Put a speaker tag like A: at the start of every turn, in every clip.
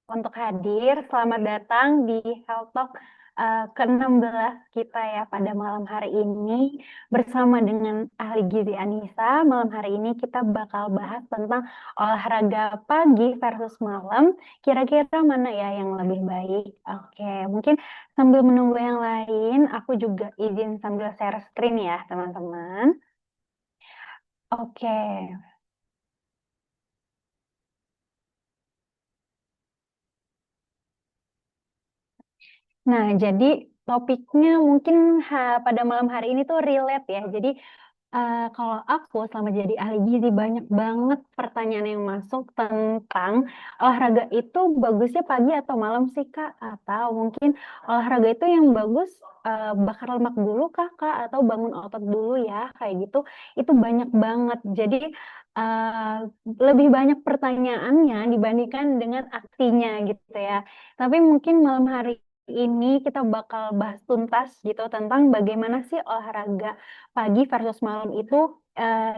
A: untuk hadir. Selamat datang di Health Talk ke-16 kita ya pada malam hari ini bersama dengan ahli gizi Anissa. Malam hari ini kita bakal bahas tentang olahraga pagi versus malam. Kira-kira mana ya yang lebih baik? Oke, mungkin sambil menunggu yang lain, aku juga izin sambil share screen ya, teman-teman. Oke. Nah, jadi topiknya mungkin pada malam hari ini tuh relate ya. Jadi kalau aku selama jadi ahli gizi banyak banget pertanyaan yang masuk tentang olahraga itu bagusnya pagi atau malam sih Kak? Atau mungkin olahraga itu yang bagus bakar lemak dulu kah Kak? Atau bangun otot dulu ya? Kayak gitu. Itu banyak banget. Jadi eh, lebih banyak pertanyaannya dibandingkan dengan aksinya gitu ya. Tapi mungkin malam hari ini kita bakal bahas tuntas gitu tentang bagaimana sih olahraga pagi versus malam itu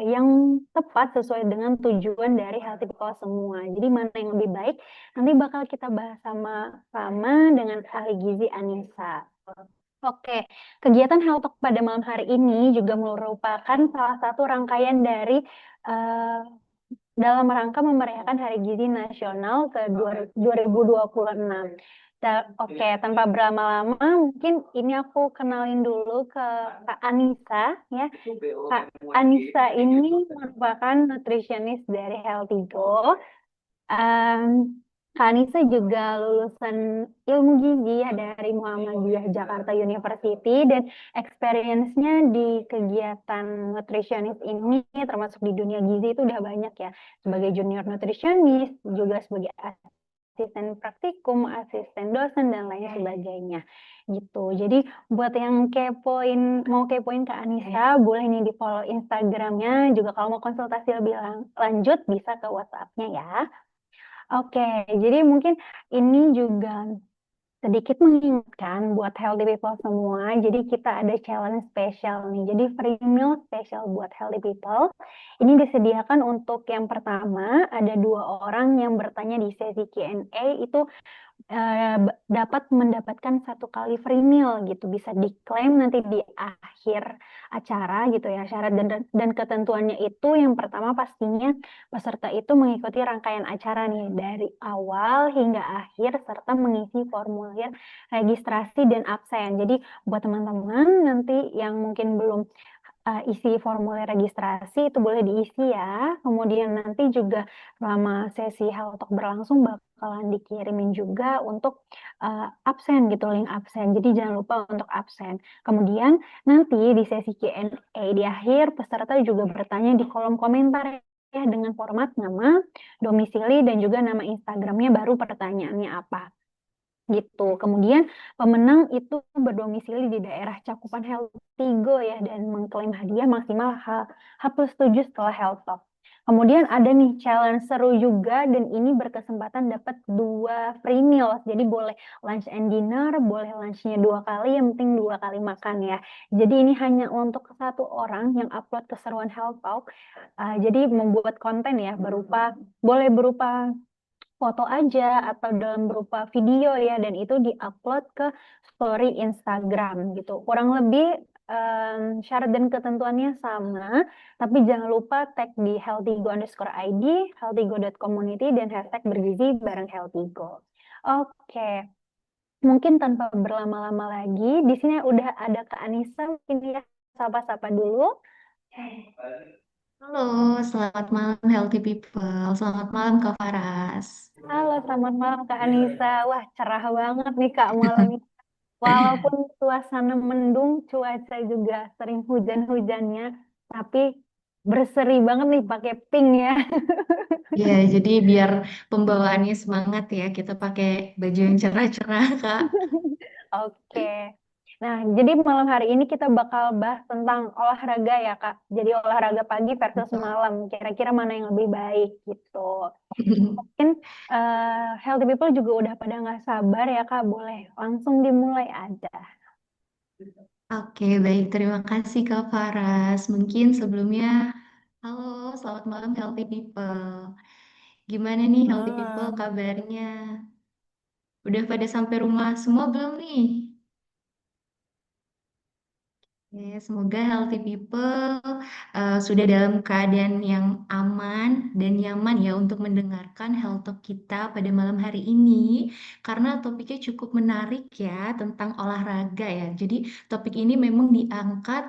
A: yang tepat sesuai dengan tujuan dari healthy people semua. Jadi mana yang lebih baik nanti bakal kita bahas sama-sama dengan ahli gizi Anissa. Oke, kegiatan Health Talk pada malam hari ini juga merupakan salah satu rangkaian dari eh, dalam rangka memeriahkan Hari Gizi Nasional ke 2026. Oke, tanpa berlama-lama, mungkin ini aku kenalin dulu ke Kak Anissa ya. Kak Anissa ini merupakan nutritionist dari Healthy Go. Em, Kak Anissa juga lulusan ilmu gizi ya dari Muhammadiyah Jakarta University dan experience-nya di kegiatan nutritionist ini termasuk di dunia gizi itu udah banyak ya sebagai junior nutritionist juga sebagai asisten praktikum, asisten dosen dan lain sebagainya gitu. Jadi buat yang mau kepoin Kak Anissa boleh nih di follow Instagramnya juga kalau mau konsultasi lebih lanjut bisa ke WhatsApp-nya ya. Oke, jadi mungkin ini juga sedikit mengingatkan buat healthy people semua. Jadi kita ada challenge spesial nih. Jadi free meal spesial buat healthy people. Ini disediakan untuk yang pertama ada dua orang yang bertanya di sesi Q&A itu dapat mendapatkan satu kali free meal gitu bisa diklaim nanti di akhir acara gitu ya syarat dan ketentuannya itu yang pertama pastinya peserta itu mengikuti rangkaian acara nih dari awal hingga akhir serta mengisi formulir registrasi dan absen jadi buat teman-teman nanti yang mungkin belum isi formulir registrasi itu boleh diisi ya. Kemudian nanti juga selama sesi Halotalk berlangsung bakalan dikirimin juga untuk absen gitu, link absen. Jadi jangan lupa untuk absen. Kemudian nanti di sesi Q&A di akhir peserta juga bertanya di kolom komentar ya dengan format nama, domisili dan juga nama Instagramnya baru pertanyaannya apa gitu. Kemudian pemenang itu berdomisili di daerah cakupan Healthy Go ya dan mengklaim hadiah maksimal H+7 setelah Health Talk. Kemudian ada nih challenge seru juga dan ini berkesempatan dapat dua free meal. Jadi boleh lunch and dinner, boleh lunchnya dua kali, yang penting dua kali makan ya. Jadi ini hanya untuk satu orang yang upload keseruan Health Talk. Jadi membuat konten ya boleh berupa foto aja atau dalam berupa video ya dan itu diupload ke story Instagram gitu. Kurang lebih syarat dan ketentuannya sama, tapi jangan lupa tag di healthygo_id, healthygo.community dan hashtag bergizi bareng healthygo. Oke, mungkin tanpa berlama-lama lagi, di sini udah ada Kak Anissa, mungkin ya sapa-sapa dulu.
B: Halo, selamat malam healthy people. Selamat malam Kak Faras.
A: Halo, selamat malam Kak Anissa. Wah, cerah banget nih Kak malam ini. Walaupun suasana mendung, cuaca juga sering hujan-hujannya, tapi berseri banget nih pakai pink ya.
B: Ya, jadi biar pembawaannya semangat ya, kita pakai baju yang cerah-cerah, Kak.
A: Oke. Nah, jadi malam hari ini kita bakal bahas tentang olahraga ya, Kak. Jadi olahraga pagi versus
B: Betul.
A: malam. Kira-kira mana yang lebih baik gitu. Mungkin healthy people juga udah pada nggak sabar ya, Kak. Boleh langsung dimulai aja.
B: Oke, baik. Terima kasih Kak Faras. Mungkin sebelumnya, halo, selamat malam healthy people. Gimana nih healthy people
A: Malam.
B: kabarnya? Udah pada sampai rumah semua belum nih? Ya, semoga healthy people sudah dalam keadaan yang aman dan nyaman ya untuk mendengarkan health talk kita pada malam hari ini karena topiknya cukup menarik ya tentang olahraga ya. Jadi topik ini memang diangkat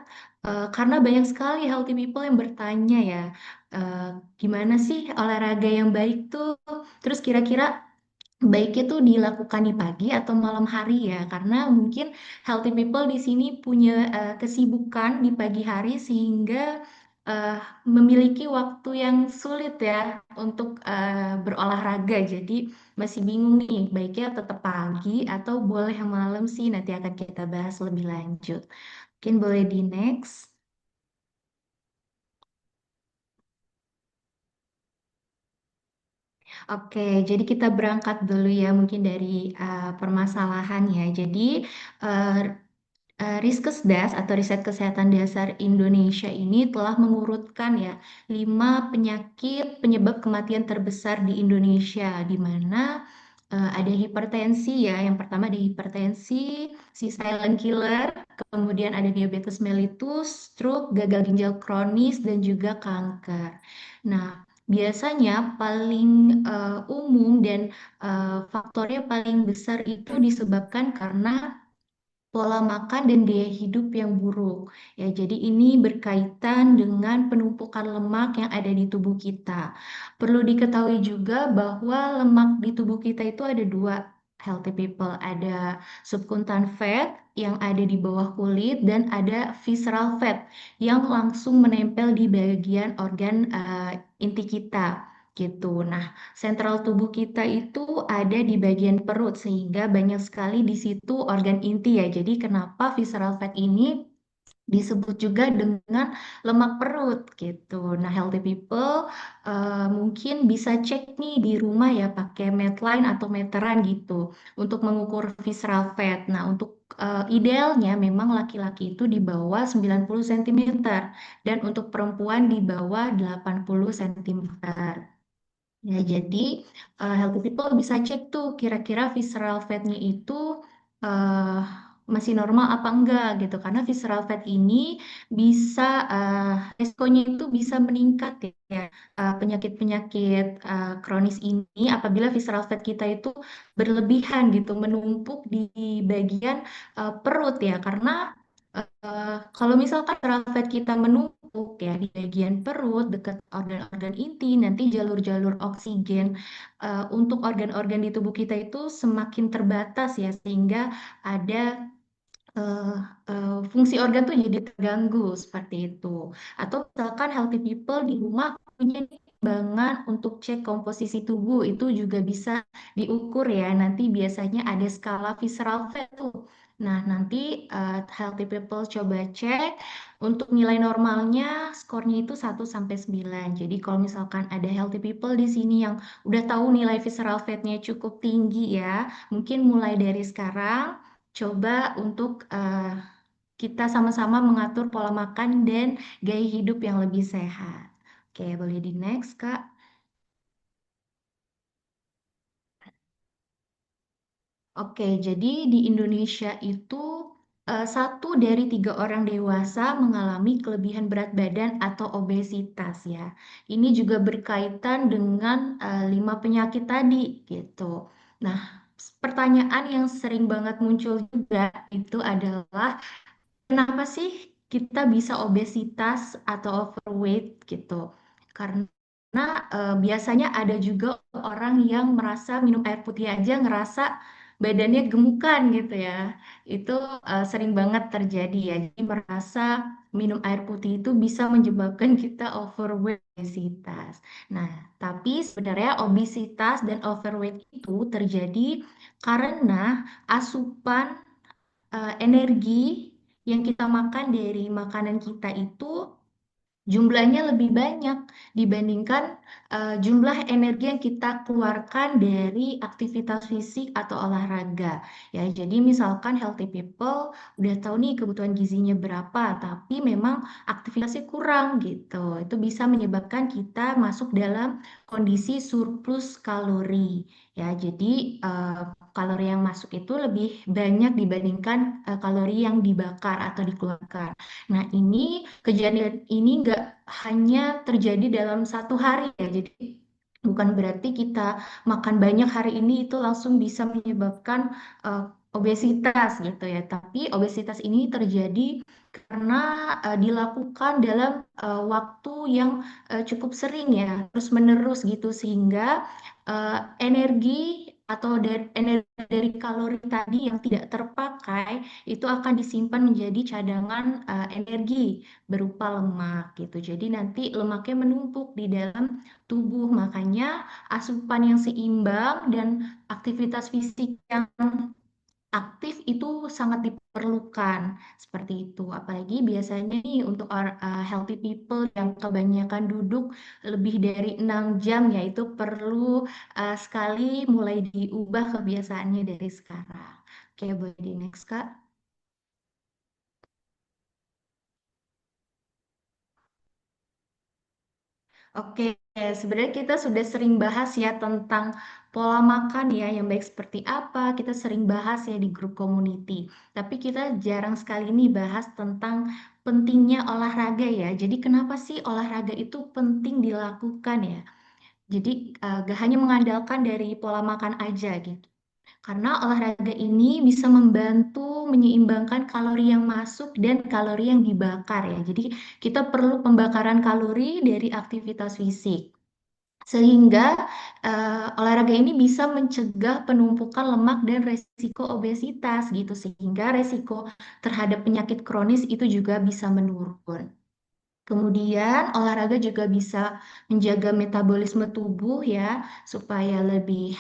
B: karena banyak sekali healthy people yang bertanya ya, eh, gimana sih olahraga yang baik tuh? Terus kira-kira baiknya tuh dilakukan di pagi atau malam hari ya, karena mungkin healthy people di sini punya kesibukan di pagi hari sehingga eh, memiliki waktu yang sulit ya untuk berolahraga. Jadi masih bingung nih, baiknya tetap pagi atau boleh malam sih, nanti akan kita bahas lebih lanjut. Mungkin boleh di next. Oke, jadi kita berangkat dulu ya mungkin dari permasalahan ya. Jadi eh, Riskesdas atau Riset Kesehatan Dasar Indonesia ini telah mengurutkan ya 5 penyakit penyebab kematian terbesar di Indonesia, di mana ada hipertensi ya. Yang pertama ada hipertensi, si silent killer, kemudian ada diabetes mellitus, stroke, gagal ginjal kronis, dan juga kanker. Nah, biasanya paling umum dan faktornya paling besar itu disebabkan karena pola makan dan gaya hidup yang buruk. Ya, jadi ini berkaitan dengan penumpukan lemak yang ada di tubuh kita. Perlu diketahui juga bahwa lemak di tubuh kita itu ada dua, healthy people. Ada subkuntan fat yang ada di bawah kulit dan ada visceral fat yang langsung menempel di bagian organ inti kita gitu. Nah, sentral tubuh kita itu ada di bagian perut sehingga banyak sekali di situ organ inti ya. Jadi kenapa visceral fat ini disebut juga dengan lemak perut gitu. Nah, healthy people mungkin bisa cek nih di rumah ya pakai Medline atau meteran gitu untuk mengukur visceral fat. Nah, untuk idealnya memang laki-laki itu di bawah 90 cm dan untuk perempuan di bawah 80 cm. Ya, jadi healthy people bisa cek tuh kira-kira visceral fat-nya itu eh, masih normal apa enggak gitu. Karena visceral fat ini bisa resikonya itu bisa meningkat ya. Penyakit-penyakit kronis ini apabila visceral fat kita itu berlebihan gitu, menumpuk di bagian perut ya. Karena kalau misalkan traffic kita menumpuk ya di bagian perut dekat organ-organ inti, nanti jalur-jalur oksigen untuk organ-organ di tubuh kita itu semakin terbatas ya, sehingga ada eh, fungsi organ tuh jadi terganggu seperti itu. Atau misalkan healthy people di rumah punya timbangan untuk cek komposisi tubuh itu juga bisa diukur ya. Nanti biasanya ada skala visceral fat tuh. Nah, nanti healthy people coba cek untuk nilai normalnya skornya itu 1 sampai 9. Jadi kalau misalkan ada healthy people di sini yang udah tahu nilai visceral fatnya cukup tinggi ya, mungkin mulai dari sekarang coba untuk kita sama-sama mengatur pola makan dan gaya hidup yang lebih sehat. Oke, boleh di next, Kak. Oke, jadi di Indonesia itu 1 dari 3 orang dewasa mengalami kelebihan berat badan atau obesitas ya. Ini juga berkaitan dengan 5 penyakit tadi gitu. Nah, pertanyaan yang sering banget muncul juga itu adalah kenapa sih kita bisa obesitas atau overweight gitu? Karena biasanya ada juga orang yang merasa minum air putih aja ngerasa badannya gemukan gitu ya. Itu sering banget terjadi ya. Jadi merasa minum air putih itu bisa menyebabkan kita overweight obesitas. Nah, tapi sebenarnya obesitas dan overweight itu terjadi karena asupan energi yang kita makan dari makanan kita itu jumlahnya lebih banyak dibandingkan jumlah energi yang kita keluarkan dari aktivitas fisik atau olahraga. Ya, jadi misalkan healthy people udah tahu nih kebutuhan gizinya berapa, tapi memang aktivitasnya kurang gitu. Itu bisa menyebabkan kita masuk dalam kondisi surplus kalori. Ya, jadi kalori yang masuk itu lebih banyak dibandingkan kalori yang dibakar atau dikeluarkan. Nah, ini kejadian ini nggak hanya terjadi dalam satu hari ya. Jadi bukan berarti kita makan banyak hari ini itu langsung bisa menyebabkan uh, obesitas gitu ya. Tapi obesitas ini terjadi karena dilakukan dalam waktu yang cukup sering ya, terus-menerus gitu sehingga energi atau energi dari kalori tadi yang tidak terpakai itu akan disimpan menjadi cadangan energi berupa lemak gitu. Jadi nanti lemaknya menumpuk di dalam tubuh. Makanya asupan yang seimbang dan aktivitas fisik yang aktif itu sangat diperlukan seperti itu. Apalagi biasanya nih untuk healthy people yang kebanyakan duduk lebih dari 6 jam ya itu perlu sekali mulai diubah kebiasaannya dari sekarang. Oke, boleh di next Kak. Oke, sebenarnya kita sudah sering bahas ya tentang pola makan ya yang baik seperti apa. Kita sering bahas ya di grup community. Tapi kita jarang sekali nih bahas tentang pentingnya olahraga ya. Jadi kenapa sih olahraga itu penting dilakukan ya? Jadi gak hanya mengandalkan dari pola makan aja gitu. Karena olahraga ini bisa membantu menyeimbangkan kalori yang masuk dan kalori yang dibakar ya. Jadi kita perlu pembakaran kalori dari aktivitas fisik. Sehingga olahraga ini bisa mencegah penumpukan lemak dan resiko obesitas gitu. Sehingga resiko terhadap penyakit kronis itu juga bisa menurun. Kemudian olahraga juga bisa menjaga metabolisme tubuh ya supaya lebih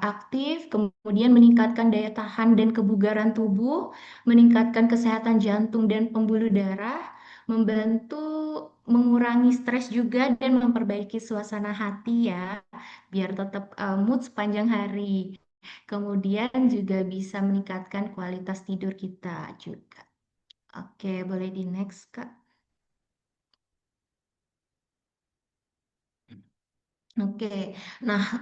B: aktif, kemudian meningkatkan daya tahan dan kebugaran tubuh, meningkatkan kesehatan jantung dan pembuluh darah, membantu mengurangi stres juga dan memperbaiki suasana hati ya biar tetap mood sepanjang hari. Kemudian juga bisa meningkatkan kualitas tidur kita juga. Oke, boleh di next Kak. Oke, nah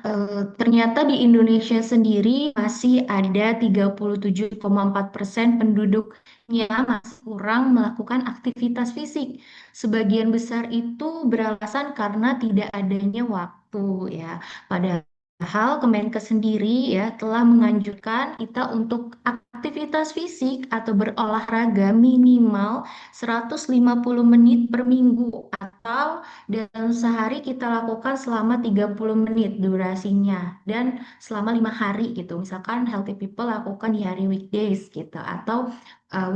B: ternyata di Indonesia sendiri masih ada 37,4% penduduknya masih kurang melakukan aktivitas fisik. Sebagian besar itu beralasan karena tidak adanya waktu ya. Padahal Kemenkes sendiri ya telah menganjurkan kita untuk aktivitas fisik atau berolahraga minimal 150 menit per minggu atau dalam sehari kita lakukan selama 30 menit durasinya dan selama 5 hari gitu. Misalkan healthy people lakukan di hari weekdays gitu atau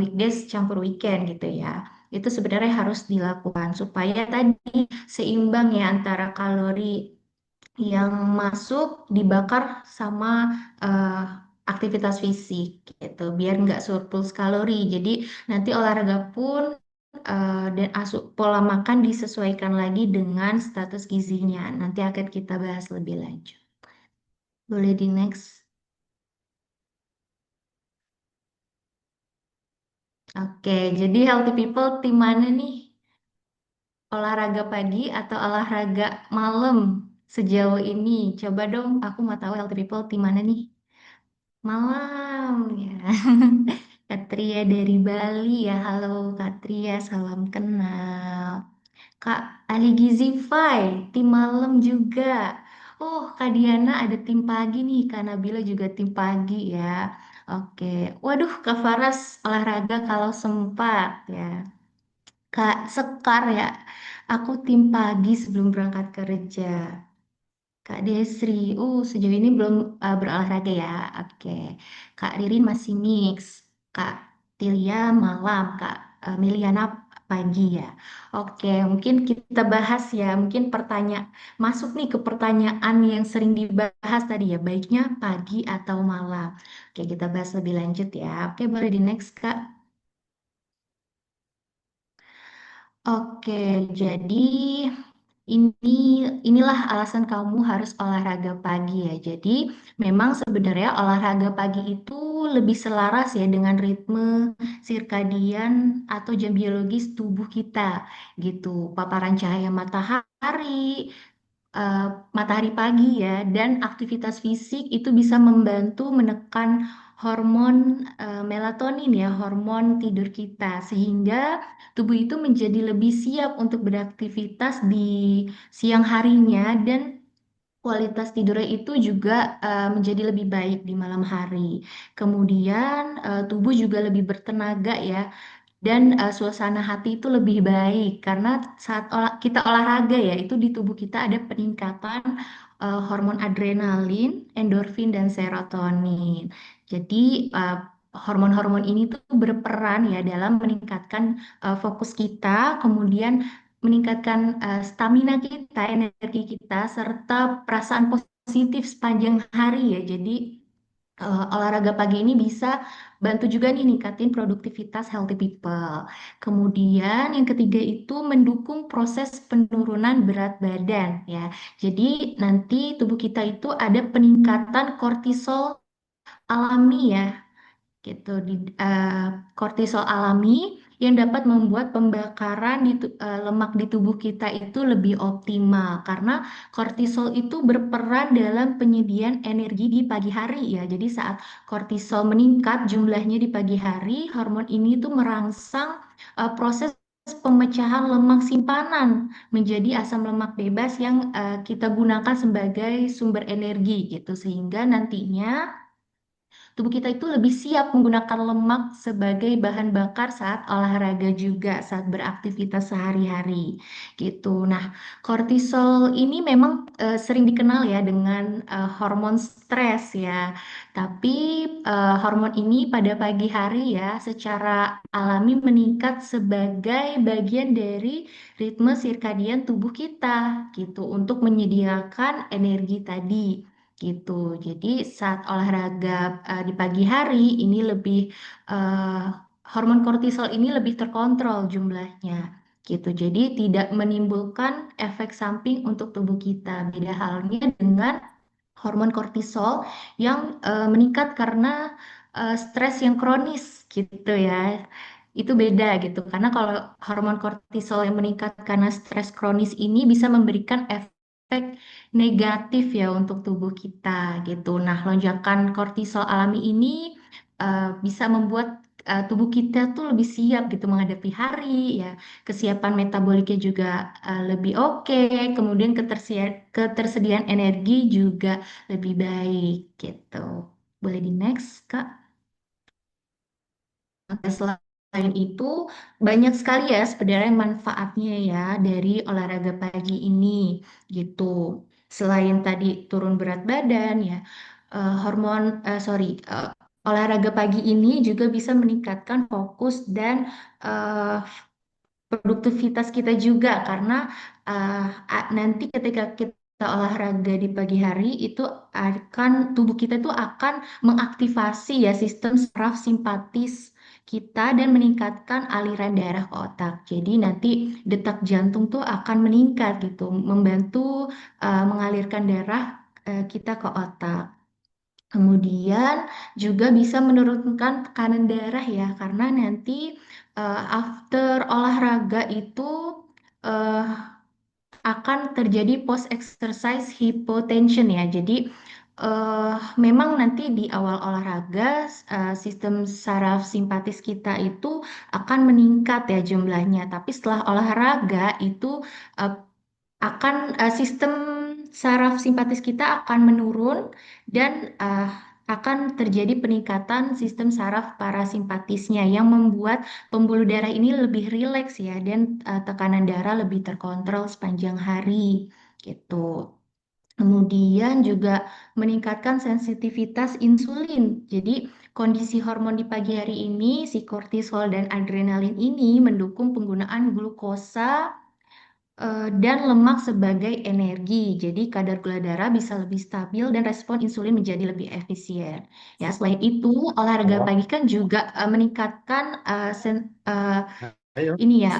B: weekdays campur weekend gitu ya. Itu sebenarnya harus dilakukan supaya tadi seimbang ya antara kalori yang masuk dibakar sama eh, aktivitas fisik gitu biar nggak surplus kalori. Jadi nanti olahraga pun dan asup pola makan disesuaikan lagi dengan status gizinya. Nanti akan kita bahas lebih lanjut. Boleh di next. Oke, jadi healthy people tim mana nih? Olahraga pagi atau olahraga malam sejauh ini? Coba dong, aku mau tahu healthy people tim mana nih? Malam ya. Katria dari Bali ya. Halo Katria, salam kenal. Kak Ali Gizi Fai, tim malam juga. Oh, Kak Diana ada tim pagi nih. Kak Nabila juga tim pagi ya. Oke. Waduh, Kak Faras olahraga kalau sempat ya. Kak Sekar ya. Aku tim pagi sebelum berangkat kerja. Kak Desri, sejauh ini belum berolahraga ya. Oke. Kak Ririn masih mix. Kak Tilia malam, Kak Miliana pagi ya. Oke, mungkin kita bahas ya. Mungkin masuk nih ke pertanyaan yang sering dibahas tadi ya. Baiknya pagi atau malam. Oke, kita bahas lebih lanjut ya. Oke, boleh di next, Kak. Oke, jadi Ini inilah alasan kamu harus olahraga pagi ya. Jadi memang sebenarnya olahraga pagi itu lebih selaras ya dengan ritme sirkadian atau jam biologis tubuh kita gitu. Paparan cahaya matahari, eh, matahari pagi ya, dan aktivitas fisik itu bisa membantu menekan hormon melatonin ya, hormon tidur kita, sehingga tubuh itu menjadi lebih siap untuk beraktivitas di siang harinya dan kualitas tidurnya itu juga menjadi lebih baik di malam hari. Kemudian tubuh juga lebih bertenaga ya dan suasana hati itu lebih baik karena saat kita olahraga ya itu di tubuh kita ada peningkatan hormon adrenalin, endorfin dan serotonin. Jadi hormon-hormon ini tuh berperan ya dalam meningkatkan fokus kita, kemudian meningkatkan stamina kita, energi kita serta perasaan positif sepanjang hari ya. Jadi olahraga pagi ini bisa bantu juga nih ningkatin produktivitas healthy people. Kemudian yang ketiga itu mendukung proses penurunan berat badan ya. Jadi nanti tubuh kita itu ada peningkatan kortisol alami ya gitu di kortisol alami yang dapat membuat pembakaran lemak di tubuh kita itu lebih optimal karena kortisol itu berperan dalam penyediaan energi di pagi hari ya. Jadi saat kortisol meningkat jumlahnya di pagi hari, hormon ini tuh merangsang proses pemecahan lemak simpanan menjadi asam lemak bebas yang kita gunakan sebagai sumber energi gitu sehingga nantinya tubuh kita itu lebih siap menggunakan lemak sebagai bahan bakar saat olahraga juga, saat beraktivitas sehari-hari gitu. Nah, kortisol ini memang sering dikenal ya dengan hormon stres ya. Tapi hormon ini pada pagi hari ya secara alami meningkat sebagai bagian dari ritme sirkadian tubuh kita gitu untuk menyediakan energi tadi gitu. Jadi saat olahraga di pagi hari ini lebih eh, hormon kortisol ini lebih terkontrol jumlahnya gitu. Jadi tidak menimbulkan efek samping untuk tubuh kita. Beda halnya dengan hormon kortisol yang meningkat karena stres yang kronis gitu ya. Itu beda gitu. Karena kalau hormon kortisol yang meningkat karena stres kronis ini bisa memberikan efek negatif ya untuk tubuh kita gitu. Nah, lonjakan kortisol alami ini bisa membuat tubuh kita tuh lebih siap gitu menghadapi hari ya. Kesiapan metaboliknya juga lebih oke, kemudian ketersediaan energi juga lebih baik gitu. Boleh di next, Kak? Oke, selain itu, banyak sekali ya sebenarnya manfaatnya ya dari olahraga pagi ini gitu. Selain tadi turun berat badan ya, olahraga pagi ini juga bisa meningkatkan fokus dan eh, produktivitas kita juga karena nanti ketika kita olahraga di pagi hari itu akan tubuh kita itu akan mengaktifasi ya sistem saraf simpatis kita dan meningkatkan aliran darah ke otak. Jadi nanti detak jantung tuh akan meningkat gitu, membantu mengalirkan darah kita ke otak. Kemudian juga bisa menurunkan tekanan darah ya, karena nanti after olahraga itu eh, akan terjadi post exercise hypotension ya. Jadi memang nanti di awal olahraga sistem saraf simpatis kita itu akan meningkat ya jumlahnya, tapi setelah olahraga itu eh, akan sistem saraf simpatis kita akan menurun dan akan terjadi peningkatan sistem saraf parasimpatisnya yang membuat pembuluh darah ini lebih rileks ya dan tekanan darah lebih terkontrol sepanjang hari gitu. Kemudian juga meningkatkan sensitivitas insulin. Jadi kondisi hormon di pagi hari ini, si kortisol dan adrenalin ini mendukung penggunaan glukosa dan lemak sebagai energi. Jadi kadar gula darah bisa lebih stabil dan respon insulin menjadi lebih efisien. Ya, selain itu olahraga pagi kan juga meningkatkan ini ya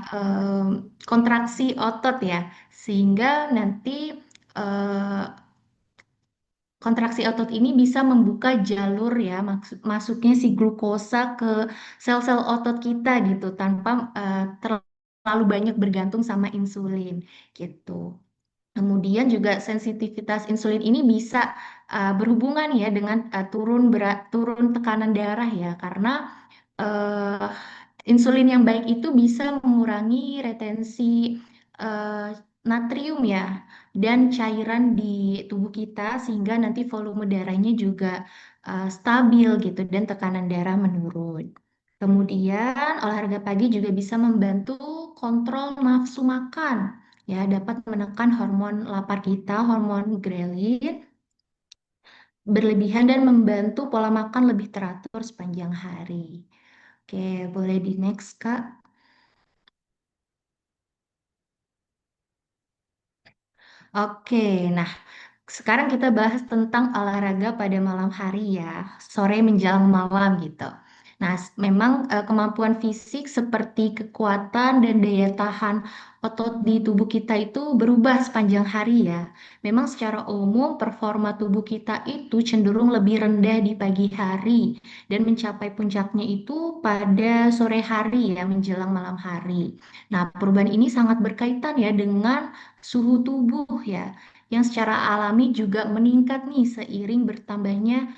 B: kontraksi otot ya, sehingga nanti eh, kontraksi otot ini bisa membuka jalur ya, masuknya si glukosa ke sel-sel otot kita gitu, tanpa terlalu banyak bergantung sama insulin gitu. Kemudian juga sensitivitas insulin ini bisa berhubungan ya dengan turun tekanan darah ya, karena eh, insulin yang baik itu bisa mengurangi retensi eh, natrium ya dan cairan di tubuh kita sehingga nanti volume darahnya juga stabil gitu dan tekanan darah menurun. Kemudian olahraga pagi juga bisa membantu kontrol nafsu makan ya, dapat menekan hormon lapar kita, hormon ghrelin berlebihan dan membantu pola makan lebih teratur sepanjang hari. Oke, boleh di next, Kak. Oke, nah sekarang kita bahas tentang olahraga pada malam hari ya, sore menjelang malam gitu. Nah, memang kemampuan fisik seperti kekuatan dan daya tahan otot di tubuh kita itu berubah sepanjang hari ya. Memang secara umum performa tubuh kita itu cenderung lebih rendah di pagi hari dan mencapai puncaknya itu pada sore hari ya, menjelang malam hari. Nah, perubahan ini sangat berkaitan ya dengan suhu tubuh ya yang secara alami juga meningkat nih seiring bertambahnya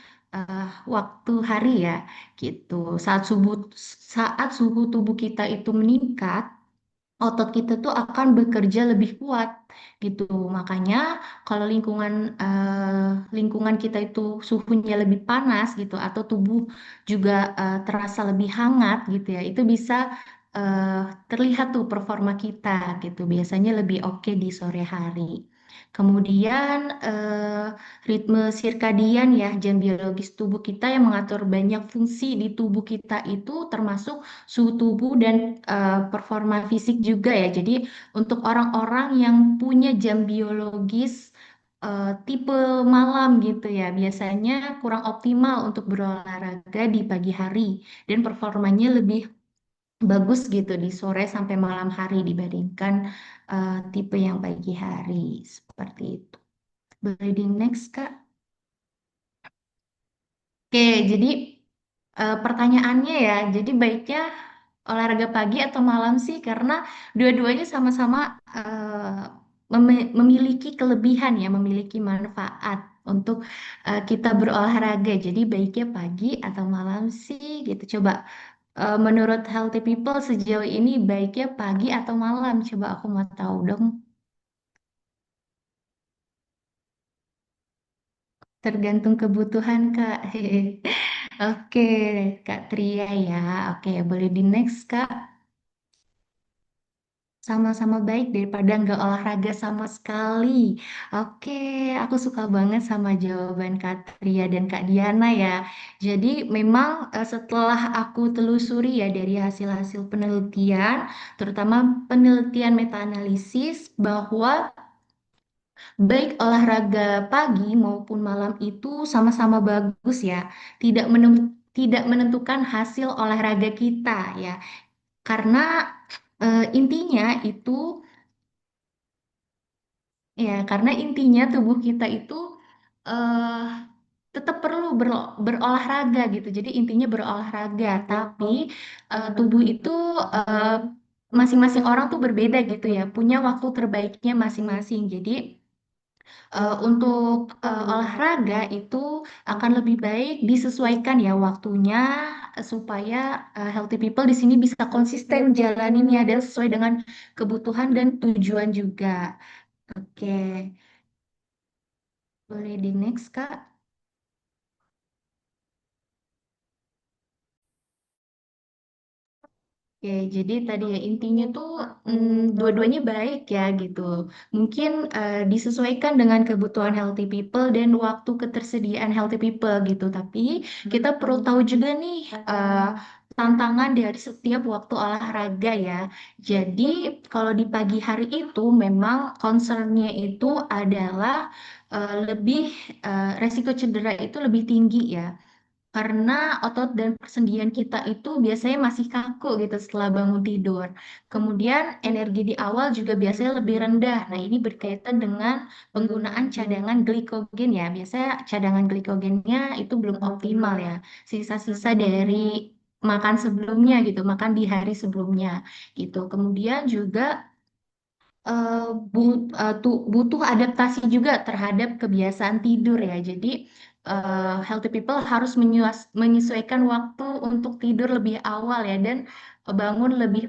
B: waktu hari ya gitu. Saat suhu tubuh kita itu meningkat, otot kita tuh akan bekerja lebih kuat gitu. Makanya kalau lingkungan kita itu suhunya lebih panas gitu atau tubuh juga terasa lebih hangat gitu ya, itu bisa eh, terlihat tuh performa kita gitu. Biasanya lebih oke di sore hari. Kemudian ritme sirkadian ya, jam biologis tubuh kita yang mengatur banyak fungsi di tubuh kita itu termasuk suhu tubuh dan performa fisik juga ya. Jadi untuk orang-orang yang punya jam biologis tipe malam gitu ya, biasanya kurang optimal untuk berolahraga di pagi hari dan performanya lebih bagus gitu di sore sampai malam hari dibandingkan tipe yang pagi hari seperti itu. Boleh di next, Kak? Oke, jadi pertanyaannya ya, jadi baiknya olahraga pagi atau malam sih? Karena dua-duanya sama-sama memiliki kelebihan ya, memiliki manfaat untuk kita berolahraga. Jadi baiknya pagi atau malam sih gitu. Coba menurut Healthy People sejauh ini baiknya pagi atau malam? Coba aku mau tahu dong. Tergantung kebutuhan, Kak. Oke, Kak Tria ya. Oke, boleh di next, Kak. Sama-sama baik daripada nggak olahraga sama sekali. Oke, aku suka banget sama jawaban Kak Tria dan Kak Diana ya. Jadi memang setelah aku telusuri ya dari hasil-hasil penelitian, terutama penelitian meta-analisis bahwa baik olahraga pagi maupun malam itu sama-sama bagus ya. Tidak menentukan hasil olahraga kita ya. Karena intinya itu ya, karena intinya tubuh kita itu eh tetap perlu berolahraga gitu. Jadi intinya berolahraga, tapi tubuh itu eh, masing-masing orang tuh berbeda gitu ya, punya waktu terbaiknya masing-masing. Jadi untuk olahraga itu akan lebih baik disesuaikan ya waktunya supaya healthy people di sini bisa konsisten jalaninnya dan sesuai dengan kebutuhan dan tujuan juga. Oke, boleh di next, Kak. Oke, jadi tadi ya intinya tuh dua-duanya baik ya gitu. Mungkin disesuaikan dengan kebutuhan healthy people dan waktu ketersediaan healthy people gitu. Tapi kita perlu tahu juga nih tantangan dari setiap waktu olahraga ya. Jadi kalau di pagi hari itu memang concernnya itu adalah lebih resiko cedera itu lebih tinggi ya. karena otot dan persendian kita itu biasanya masih kaku gitu setelah bangun tidur. Kemudian energi di awal juga biasanya lebih rendah. Nah, ini berkaitan dengan penggunaan cadangan glikogen ya. Biasanya cadangan glikogennya itu belum optimal ya. Sisa-sisa dari makan sebelumnya gitu, makan di hari sebelumnya gitu. Kemudian juga eh, butuh adaptasi juga terhadap kebiasaan tidur ya. Jadi healthy people harus menyesuaikan waktu untuk tidur lebih awal ya dan bangun lebih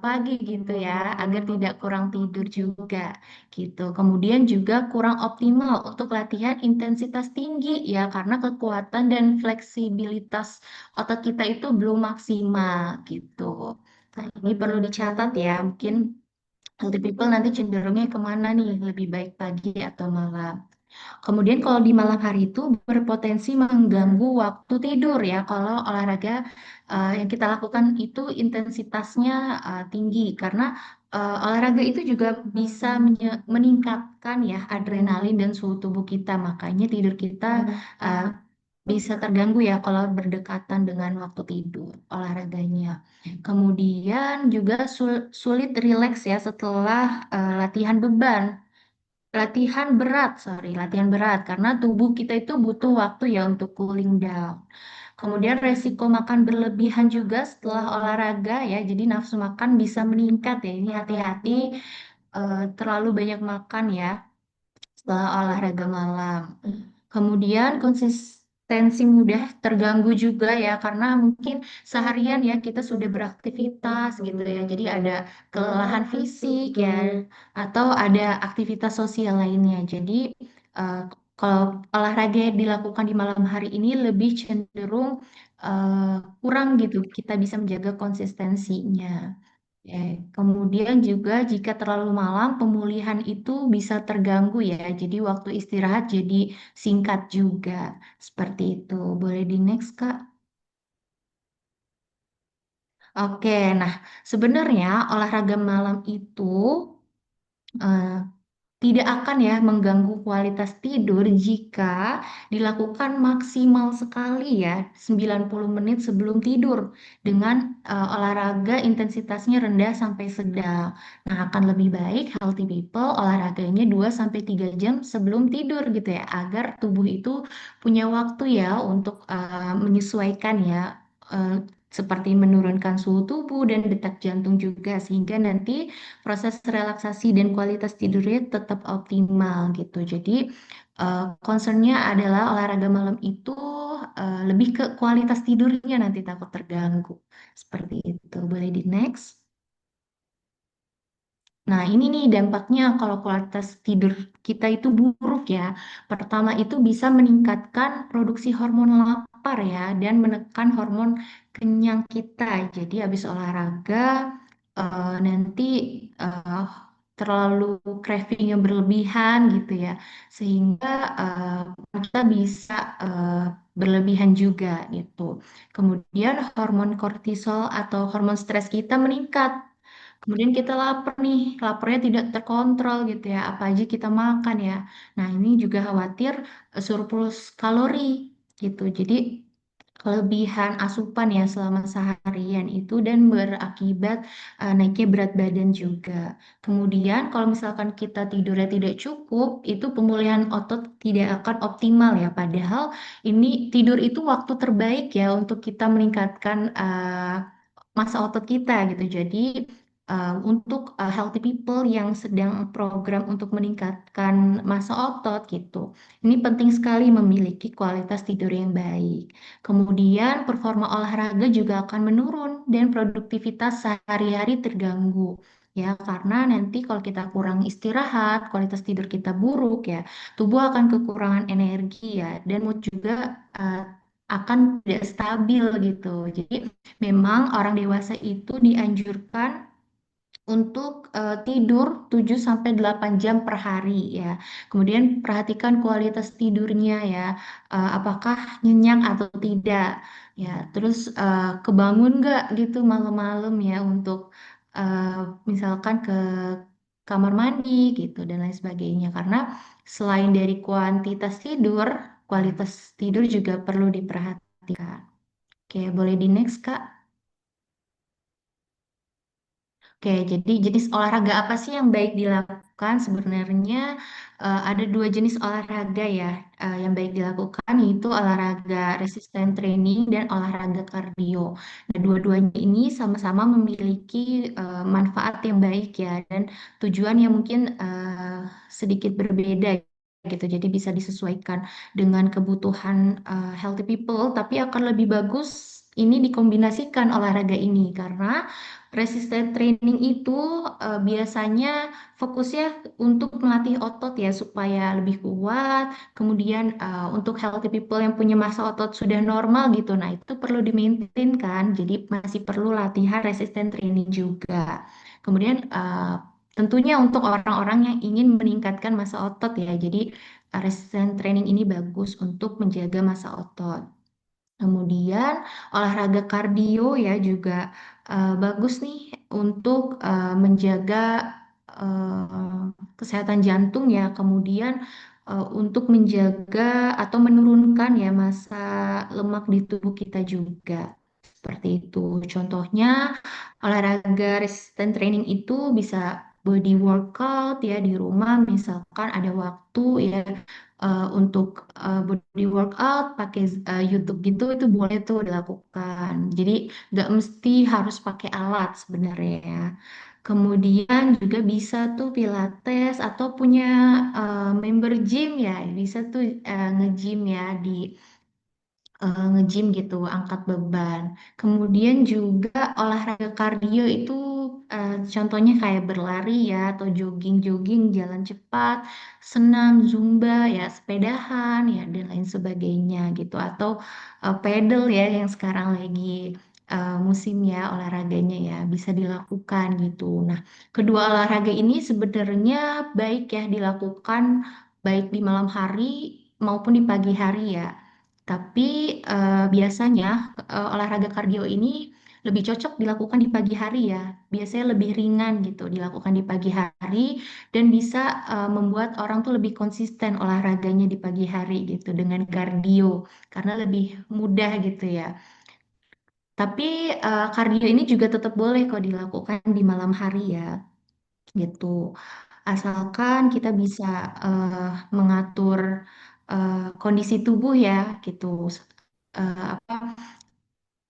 B: pagi gitu ya agar tidak kurang tidur juga gitu. Kemudian juga kurang optimal untuk latihan intensitas tinggi ya karena kekuatan dan fleksibilitas otot kita itu belum maksimal gitu. Nah, ini perlu dicatat ya, mungkin healthy people nanti cenderungnya kemana nih? Lebih baik pagi atau malam? Kemudian kalau di malam hari itu berpotensi mengganggu waktu tidur ya. Kalau olahraga yang kita lakukan itu intensitasnya tinggi karena olahraga itu juga bisa meningkatkan ya adrenalin dan suhu tubuh kita. Makanya tidur kita uh, bisa terganggu ya kalau berdekatan dengan waktu tidur olahraganya. Kemudian juga sulit rileks ya setelah latihan beban. Latihan berat karena tubuh kita itu butuh waktu ya untuk cooling down. Kemudian resiko makan berlebihan juga setelah olahraga ya, jadi nafsu makan bisa meningkat ya. Ini hati-hati terlalu banyak makan ya setelah olahraga malam. Kemudian konsistensi mudah terganggu juga ya karena mungkin seharian ya kita sudah beraktivitas gitu ya. Jadi ada kelelahan fisik ya atau ada aktivitas sosial lainnya. Jadi eh, kalau olahraga yang dilakukan di malam hari ini lebih cenderung kurang gitu. Kita bisa menjaga konsistensinya. Kemudian juga jika terlalu malam, pemulihan itu bisa terganggu ya. Jadi waktu istirahat jadi singkat juga. Seperti itu. Boleh di next, Kak? Oke, nah sebenarnya olahraga malam itu eh, tidak akan ya mengganggu kualitas tidur jika dilakukan maksimal sekali ya 90 menit sebelum tidur dengan olahraga intensitasnya rendah sampai sedang. Nah, akan lebih baik healthy people olahraganya 2 sampai 3 jam sebelum tidur gitu ya agar tubuh itu punya waktu ya untuk menyesuaikan ya eh, seperti menurunkan suhu tubuh dan detak jantung juga sehingga nanti proses relaksasi dan kualitas tidurnya tetap optimal gitu. Jadi concernnya adalah olahraga malam itu lebih ke kualitas tidurnya nanti takut terganggu. Seperti itu. Boleh di next. Nah, ini nih dampaknya kalau kualitas tidur kita itu buruk ya. Pertama itu bisa meningkatkan produksi hormon lapar ya dan menekan hormon kenyang kita. Jadi habis olahraga nanti eh, terlalu craving yang berlebihan gitu ya. Sehingga kita bisa eh, berlebihan juga gitu. Kemudian hormon kortisol atau hormon stres kita meningkat. Kemudian kita lapar nih, laparnya tidak terkontrol gitu ya, apa aja kita makan ya. Nah, ini juga khawatir surplus kalori gitu. Jadi kelebihan asupan ya selama seharian itu dan berakibat naiknya berat badan juga. Kemudian kalau misalkan kita tidurnya tidak cukup, itu pemulihan otot tidak akan optimal ya. Padahal ini tidur itu waktu terbaik ya untuk kita meningkatkan masa otot kita gitu. Jadi untuk healthy people yang sedang program untuk meningkatkan masa otot gitu, ini penting sekali memiliki kualitas tidur yang baik. Kemudian performa olahraga juga akan menurun dan produktivitas sehari-hari terganggu. Ya, karena nanti kalau kita kurang istirahat, kualitas tidur kita buruk ya, tubuh akan kekurangan energi ya, dan mood juga akan tidak stabil gitu. Jadi memang orang dewasa itu dianjurkan untuk tidur 7 sampai 8 jam per hari ya. Kemudian perhatikan kualitas tidurnya ya, apakah nyenyak atau tidak ya. Terus kebangun nggak gitu malam-malam ya untuk eh, misalkan ke kamar mandi gitu dan lain sebagainya. Karena selain dari kuantitas tidur, kualitas tidur juga perlu diperhatikan. perhatikan. Oke, boleh di next, Kak. Oke, jadi jenis olahraga apa sih yang baik dilakukan? Sebenarnya ada dua jenis olahraga ya yang baik dilakukan, yaitu olahraga resistance training dan olahraga kardio. Nah, dua-duanya ini sama-sama memiliki manfaat yang baik ya, dan tujuan yang mungkin sedikit berbeda gitu. Jadi bisa disesuaikan dengan kebutuhan healthy people, tapi akan lebih bagus ini dikombinasikan olahraga ini karena resistance training itu biasanya fokusnya untuk melatih otot ya supaya lebih kuat. Kemudian untuk healthy people yang punya massa otot sudah normal gitu, nah itu perlu di-maintain kan. Jadi masih perlu latihan resistance training juga. Kemudian tentunya untuk orang-orang yang ingin meningkatkan massa otot ya. Jadi resistance training ini bagus untuk menjaga massa otot. Kemudian olahraga kardio ya juga bagus nih untuk menjaga eh, kesehatan jantung ya. Kemudian untuk menjaga atau menurunkan ya massa lemak di tubuh kita juga. Seperti itu. Contohnya olahraga resistance training itu bisa body workout ya di rumah misalkan ada waktu ya untuk body workout pakai YouTube gitu itu boleh tuh dilakukan. Jadi nggak mesti harus pakai alat sebenarnya ya. Kemudian juga bisa tuh Pilates atau punya member gym ya, bisa tuh nge-gym ya di nge-gym gitu, angkat beban. Kemudian juga olahraga kardio itu contohnya kayak berlari ya, atau jogging-jogging, jalan cepat, senam, zumba ya, sepedahan ya, dan lain sebagainya gitu. Atau pedal ya, yang sekarang lagi musim ya olahraganya ya, bisa dilakukan gitu. Nah, kedua olahraga ini sebenarnya baik ya dilakukan baik di malam hari maupun di pagi hari ya. Tapi biasanya olahraga kardio ini lebih cocok dilakukan di pagi hari ya. Biasanya lebih ringan gitu dilakukan di pagi hari dan bisa membuat orang tuh lebih konsisten olahraganya di pagi hari gitu dengan kardio karena lebih mudah gitu ya. Tapi kardio ini juga tetap boleh kok dilakukan di malam hari ya gitu. Asalkan kita bisa mengatur kondisi tubuh ya gitu. Apa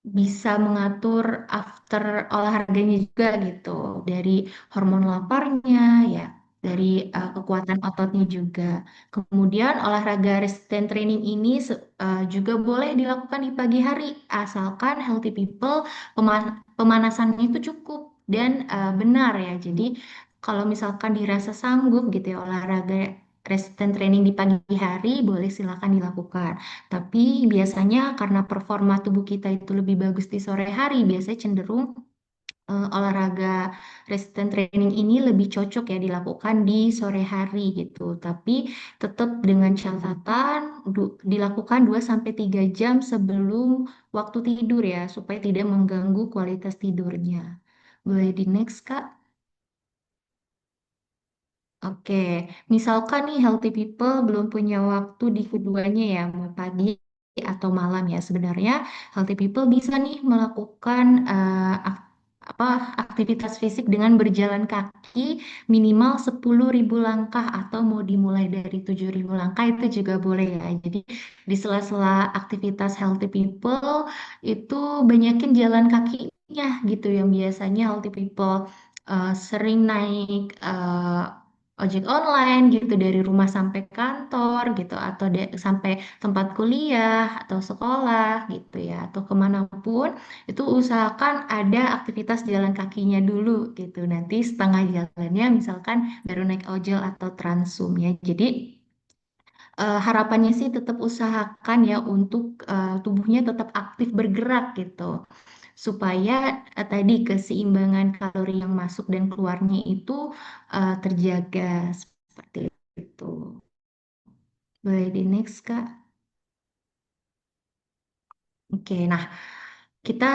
B: bisa mengatur after olahraganya juga gitu dari hormon laparnya ya dari kekuatan ototnya juga. Kemudian olahraga resistance training ini juga boleh dilakukan di pagi hari asalkan healthy people pemanasannya itu cukup dan benar ya. Jadi kalau misalkan dirasa sanggup gitu ya olahraga resistance training di pagi hari boleh silakan dilakukan. Tapi biasanya karena performa tubuh kita itu lebih bagus di sore hari, biasanya cenderung olahraga resistance training ini lebih cocok ya dilakukan di sore hari gitu. Tapi tetap dengan catatan dilakukan 2 sampai 3 jam sebelum waktu tidur ya, supaya tidak mengganggu kualitas tidurnya. Boleh di next, Kak? Oke, misalkan nih healthy people belum punya waktu di keduanya ya, mau pagi atau malam ya. Sebenarnya healthy people bisa nih melakukan apa aktivitas fisik dengan berjalan kaki minimal 10.000 langkah atau mau dimulai dari 7.000 langkah itu juga boleh ya. Jadi di sela-sela aktivitas healthy people itu banyakin jalan kakinya gitu yang biasanya healthy people sering naik ojek online gitu dari rumah sampai kantor gitu atau sampai tempat kuliah atau sekolah gitu ya atau kemanapun itu usahakan ada aktivitas jalan kakinya dulu gitu nanti setengah jalannya misalkan baru naik ojol atau transum ya jadi harapannya sih tetap usahakan ya untuk tubuhnya tetap aktif bergerak gitu supaya tadi keseimbangan kalori yang masuk dan keluarnya itu terjaga seperti itu. Boleh di next, Kak? Oke, nah kita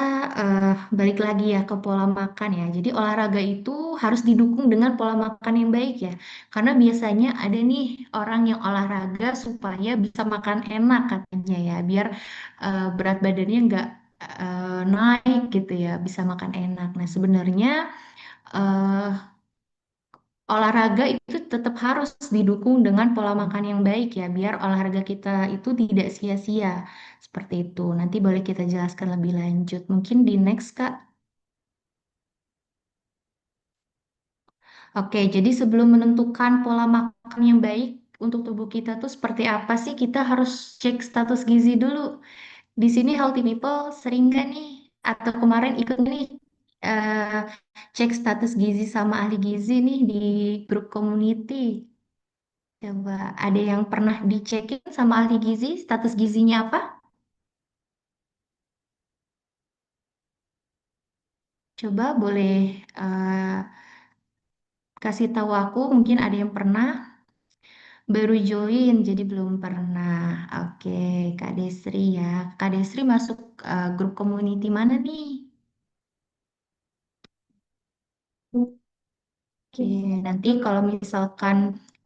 B: balik lagi ya ke pola makan ya. Jadi olahraga itu harus didukung dengan pola makan yang baik ya. Karena biasanya ada nih orang yang olahraga supaya bisa makan enak katanya ya, biar berat badannya nggak naik gitu ya, bisa makan enak. Nah sebenarnya eh, olahraga itu tetap harus didukung dengan pola makan yang baik ya, biar olahraga kita itu tidak sia-sia. Seperti itu. Nanti boleh kita jelaskan lebih lanjut. Mungkin di next, Kak. Oke, jadi sebelum menentukan pola makan yang baik untuk tubuh kita tuh seperti apa sih, kita harus cek status gizi dulu. Di sini Healthy People sering nggak nih, atau kemarin ikut nih eh, cek status gizi sama ahli gizi nih di grup community. Coba ada yang pernah dicekin sama ahli gizi, status gizinya apa? Coba boleh eh, kasih tahu aku, mungkin ada yang pernah. Baru join, jadi belum pernah. Oke, Kak Desri ya. Kak Desri masuk grup community mana nih? Oke, nanti kalau misalkan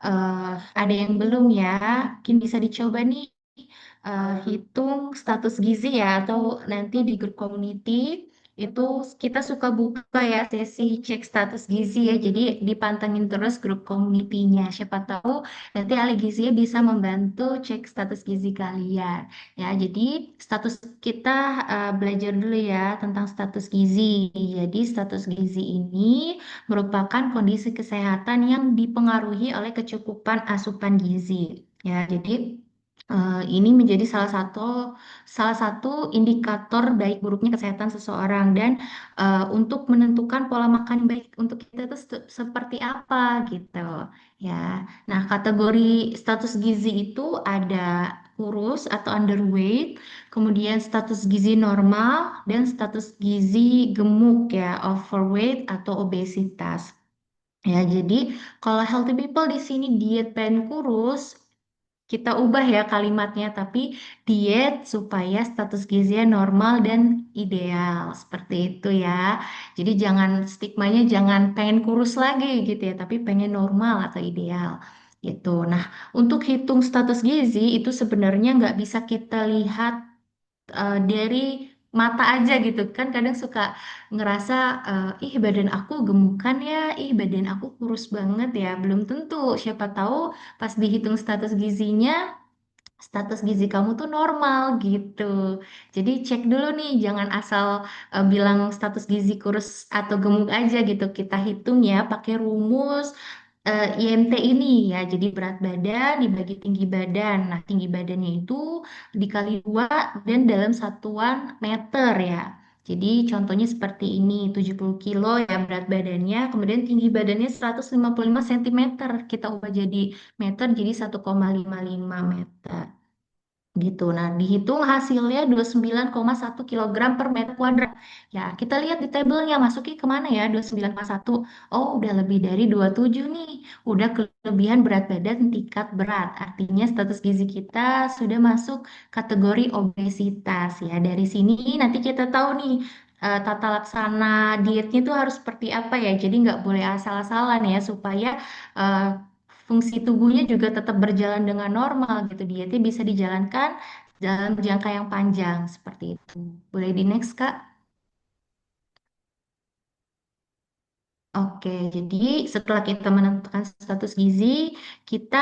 B: eh, ada yang belum ya, mungkin bisa dicoba nih hitung status gizi ya, atau nanti di grup community itu kita suka buka ya sesi cek status gizi ya, jadi dipantengin terus grup community-nya. Siapa tahu nanti ahli gizinya bisa membantu cek status gizi kalian ya. Jadi status kita belajar dulu ya tentang status gizi. Jadi status gizi ini merupakan kondisi kesehatan yang dipengaruhi oleh kecukupan asupan gizi. Ya, jadi ini menjadi salah satu indikator baik buruknya kesehatan seseorang dan untuk menentukan pola makan yang baik untuk kita itu seperti apa gitu ya. Nah, kategori status gizi itu ada kurus atau underweight, kemudian status gizi normal dan status gizi gemuk ya, overweight atau obesitas. Ya, jadi kalau healthy people di sini diet pengen kurus, kita ubah ya kalimatnya, tapi diet supaya status gizinya normal dan ideal. Seperti itu ya. Jadi jangan stigmanya jangan pengen kurus lagi gitu ya, tapi pengen normal atau ideal gitu. Nah, untuk hitung status gizi itu sebenarnya nggak bisa kita lihat dari mata aja gitu kan, kadang suka ngerasa ih badan aku gemukan ya, ih badan aku kurus banget ya, belum tentu, siapa tahu pas dihitung status gizinya status gizi kamu tuh normal gitu. Jadi cek dulu nih, jangan asal bilang status gizi kurus atau gemuk aja gitu. Kita hitung ya pakai rumus IMT ini ya. Jadi berat badan dibagi tinggi badan. Nah, tinggi badannya itu dikali 2 dan dalam satuan meter ya. Jadi contohnya seperti ini, 70 kilo ya berat badannya, kemudian tinggi badannya 155 cm. Kita ubah jadi meter, jadi 1,55 meter gitu. Nah, dihitung hasilnya 29,1 kilogram per meter kuadrat. Ya, kita lihat di tabelnya masuknya kemana ya 29,1. Oh, udah lebih dari 27 nih. Udah kelebihan berat badan tingkat berat. Artinya status gizi kita sudah masuk kategori obesitas ya. Dari sini nanti kita tahu nih tata laksana dietnya itu harus seperti apa ya. Jadi nggak boleh asal-asalan ya supaya eh, fungsi tubuhnya juga tetap berjalan dengan normal gitu. Dietnya bisa dijalankan dalam jangka yang panjang seperti itu. Boleh di next, Kak? Oke, jadi setelah kita menentukan status gizi, kita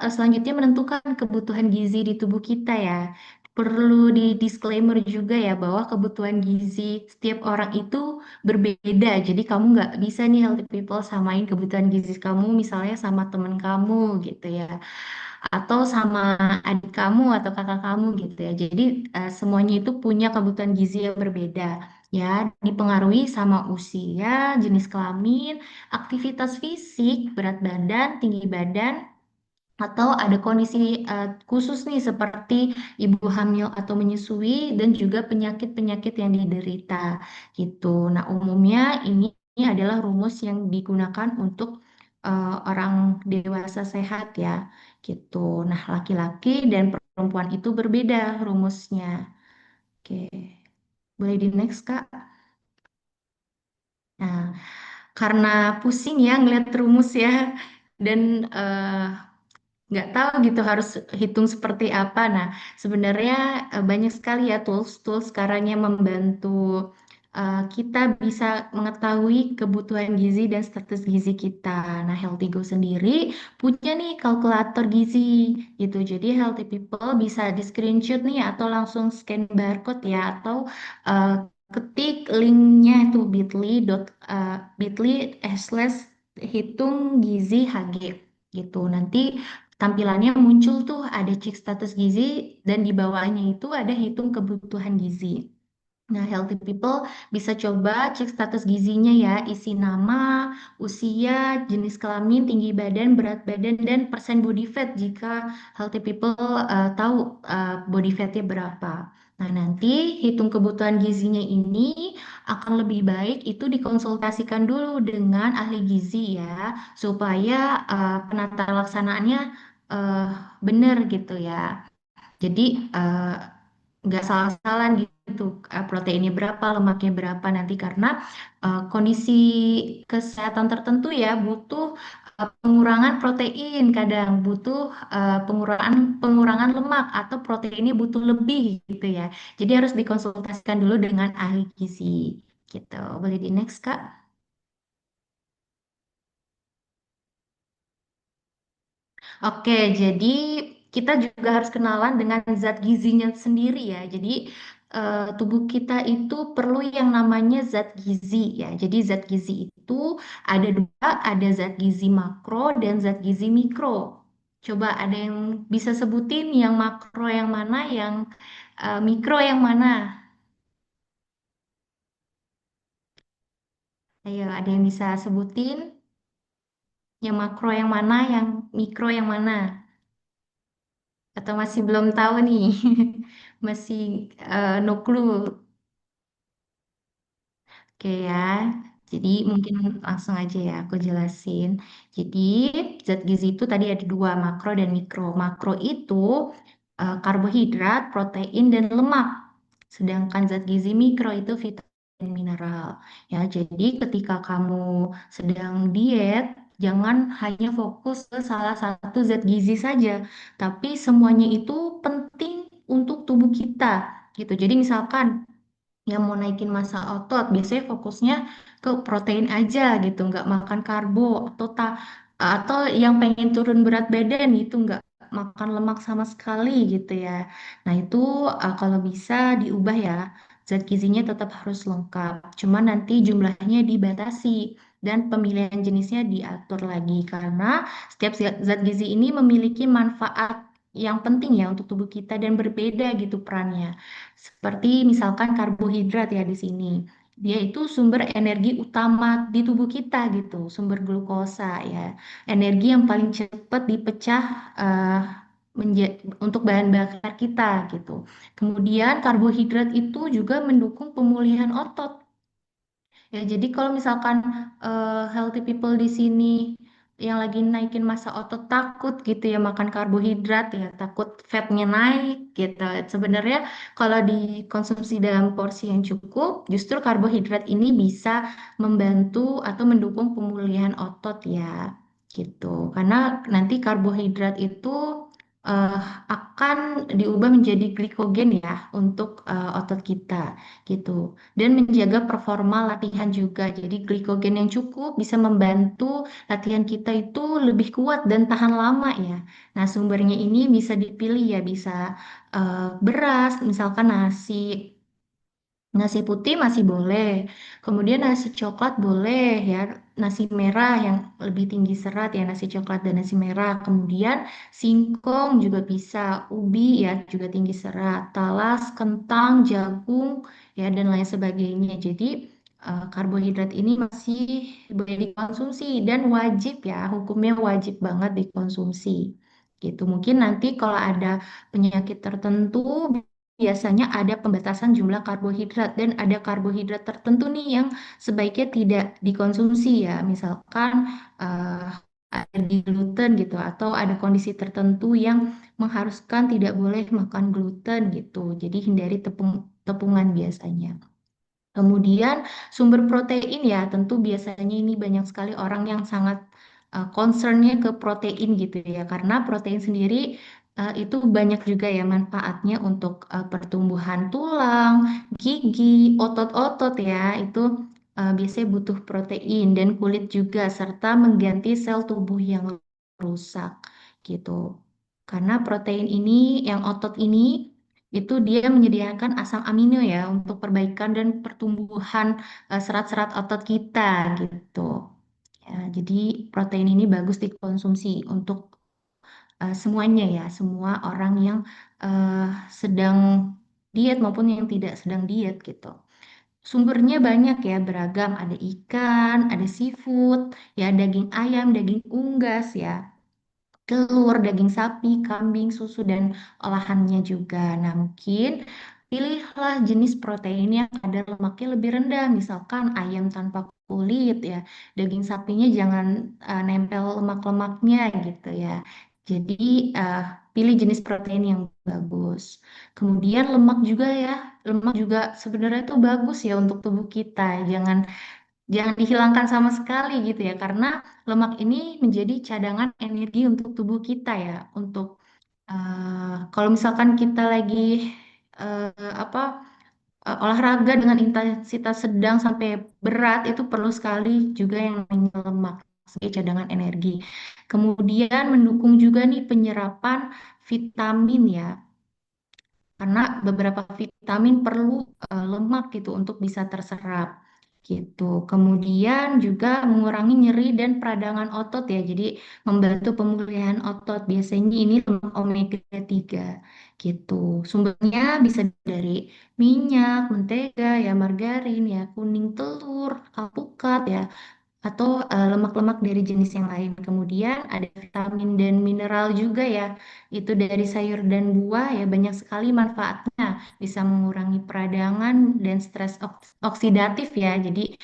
B: selanjutnya menentukan kebutuhan gizi di tubuh kita ya. Perlu di disclaimer juga ya bahwa kebutuhan gizi setiap orang itu berbeda. Jadi kamu nggak bisa nih healthy people samain kebutuhan gizi kamu misalnya sama temen kamu gitu ya, atau sama adik kamu atau kakak kamu gitu ya. Jadi semuanya itu punya kebutuhan gizi yang berbeda ya, dipengaruhi sama usia, jenis kelamin, aktivitas fisik, berat badan, tinggi badan, atau ada kondisi khusus nih seperti ibu hamil atau menyusui dan juga penyakit-penyakit yang diderita gitu. Nah, umumnya ini adalah rumus yang digunakan untuk orang dewasa sehat ya gitu. Nah, laki-laki dan perempuan itu berbeda rumusnya. Oke. Boleh di next, Kak. Nah, karena pusing ya ngeliat rumus ya, dan nggak tahu gitu harus hitung seperti apa. Nah, sebenarnya banyak sekali ya tools-tools sekarang yang membantu kita bisa mengetahui kebutuhan gizi dan status gizi kita. Nah, Healthy Go sendiri punya nih kalkulator gizi gitu. Jadi Healthy People bisa di screenshot nih atau langsung scan barcode ya atau uh, ketik linknya itu bit.ly hitung gizi HG gitu. Nanti tampilannya muncul tuh ada cek status gizi dan di bawahnya itu ada hitung kebutuhan gizi. Nah, healthy people bisa coba cek status gizinya ya, isi nama, usia, jenis kelamin, tinggi badan, berat badan, dan persen body fat jika healthy people tahu body fatnya berapa. Nah, nanti hitung kebutuhan gizinya ini akan lebih baik itu dikonsultasikan dulu dengan ahli gizi ya, supaya penata laksanaannya uh, benar gitu ya. Jadi eh, nggak salah-salah gitu proteinnya berapa, lemaknya berapa nanti karena kondisi kesehatan tertentu ya butuh pengurangan protein, kadang butuh pengurangan pengurangan lemak atau proteinnya butuh lebih gitu ya. Jadi harus dikonsultasikan dulu dengan ahli gizi gitu. Boleh di next, Kak? Oke, jadi kita juga harus kenalan dengan zat gizinya sendiri ya. Jadi tubuh kita itu perlu yang namanya zat gizi ya. Jadi zat gizi itu ada dua, ada zat gizi makro dan zat gizi mikro. Coba ada yang bisa sebutin yang makro yang mana, yang mikro yang mana? Ayo, ada yang bisa sebutin yang makro yang mana, yang mikro yang mana? Atau masih belum tahu nih? Masih no clue. Oke ya, jadi mungkin langsung aja ya aku jelasin. Jadi zat gizi itu tadi ada dua, makro dan mikro. Makro itu karbohidrat, protein, dan lemak. Sedangkan zat gizi mikro itu vitamin dan mineral. Ya, jadi ketika kamu sedang diet, jangan hanya fokus ke salah satu zat gizi saja, tapi semuanya itu penting untuk tubuh kita. Gitu. Jadi misalkan yang mau naikin massa otot biasanya fokusnya ke protein aja gitu, nggak makan karbo atau yang pengen turun berat badan gitu nggak makan lemak sama sekali gitu ya. Nah itu kalau bisa diubah ya, zat gizinya tetap harus lengkap, cuman nanti jumlahnya dibatasi dan pemilihan jenisnya diatur lagi karena setiap zat gizi ini memiliki manfaat yang penting ya untuk tubuh kita dan berbeda gitu perannya. Seperti misalkan karbohidrat ya di sini. Dia itu sumber energi utama di tubuh kita gitu, sumber glukosa ya. Energi yang paling cepat dipecah untuk bahan bakar kita gitu. Kemudian karbohidrat itu juga mendukung pemulihan otot. Ya, jadi kalau misalkan healthy people di sini yang lagi naikin massa otot takut gitu ya makan karbohidrat ya takut fatnya naik gitu. Sebenarnya kalau dikonsumsi dalam porsi yang cukup, justru karbohidrat ini bisa membantu atau mendukung pemulihan otot ya gitu. Karena nanti karbohidrat itu eh, akan diubah menjadi glikogen ya untuk otot kita gitu dan menjaga performa latihan juga. Jadi glikogen yang cukup bisa membantu latihan kita itu lebih kuat dan tahan lama ya. Nah, sumbernya ini bisa dipilih ya, bisa beras, misalkan nasi putih masih boleh. Kemudian nasi coklat boleh ya. Nasi merah yang lebih tinggi serat ya, nasi coklat dan nasi merah. Kemudian singkong juga bisa, ubi ya juga tinggi serat, talas, kentang, jagung ya dan lain sebagainya. Jadi karbohidrat ini masih boleh dikonsumsi dan wajib ya, hukumnya wajib banget dikonsumsi. Gitu. Mungkin nanti kalau ada penyakit tertentu biasanya ada pembatasan jumlah karbohidrat dan ada karbohidrat tertentu nih yang sebaiknya tidak dikonsumsi ya. Misalkan eh, alergi gluten gitu atau ada kondisi tertentu yang mengharuskan tidak boleh makan gluten gitu. Jadi hindari tepung tepungan biasanya. Kemudian sumber protein ya, tentu biasanya ini banyak sekali orang yang sangat concernnya ke protein gitu ya, karena protein sendiri itu banyak juga ya manfaatnya untuk pertumbuhan tulang, gigi, otot-otot ya, itu biasanya butuh protein dan kulit juga, serta mengganti sel tubuh yang rusak gitu. Karena protein ini, yang otot ini itu dia menyediakan asam amino ya untuk perbaikan dan pertumbuhan serat-serat otot kita gitu. Ya, jadi protein ini bagus dikonsumsi untuk semuanya ya, semua orang yang eh, sedang diet maupun yang tidak sedang diet gitu. Sumbernya banyak ya, beragam. Ada ikan, ada seafood, ya daging ayam, daging unggas ya, telur, daging sapi, kambing, susu, dan olahannya juga. Nah, mungkin pilihlah jenis protein yang kadar lemaknya lebih rendah, misalkan ayam tanpa kulit ya, daging sapinya jangan nempel lemak-lemaknya gitu ya. Jadi eh, pilih jenis protein yang bagus. Kemudian lemak juga ya, lemak juga sebenarnya itu bagus ya untuk tubuh kita. Jangan Jangan dihilangkan sama sekali gitu ya, karena lemak ini menjadi cadangan energi untuk tubuh kita ya. Untuk kalau misalkan kita lagi apa olahraga dengan intensitas sedang sampai berat, itu perlu sekali juga yang namanya lemak sebagai cadangan energi. Kemudian mendukung juga nih penyerapan vitamin ya, karena beberapa vitamin perlu lemak gitu untuk bisa terserap gitu. Kemudian juga mengurangi nyeri dan peradangan otot ya. Jadi membantu pemulihan otot. Biasanya ini lemak omega 3 gitu. Sumbernya bisa dari minyak, mentega, ya margarin, ya kuning telur, alpukat ya, atau lemak-lemak dari jenis yang lain. Kemudian ada vitamin dan mineral juga ya. Itu dari sayur dan buah ya, banyak sekali manfaatnya. Bisa mengurangi peradangan dan stres oksidatif ya. Jadi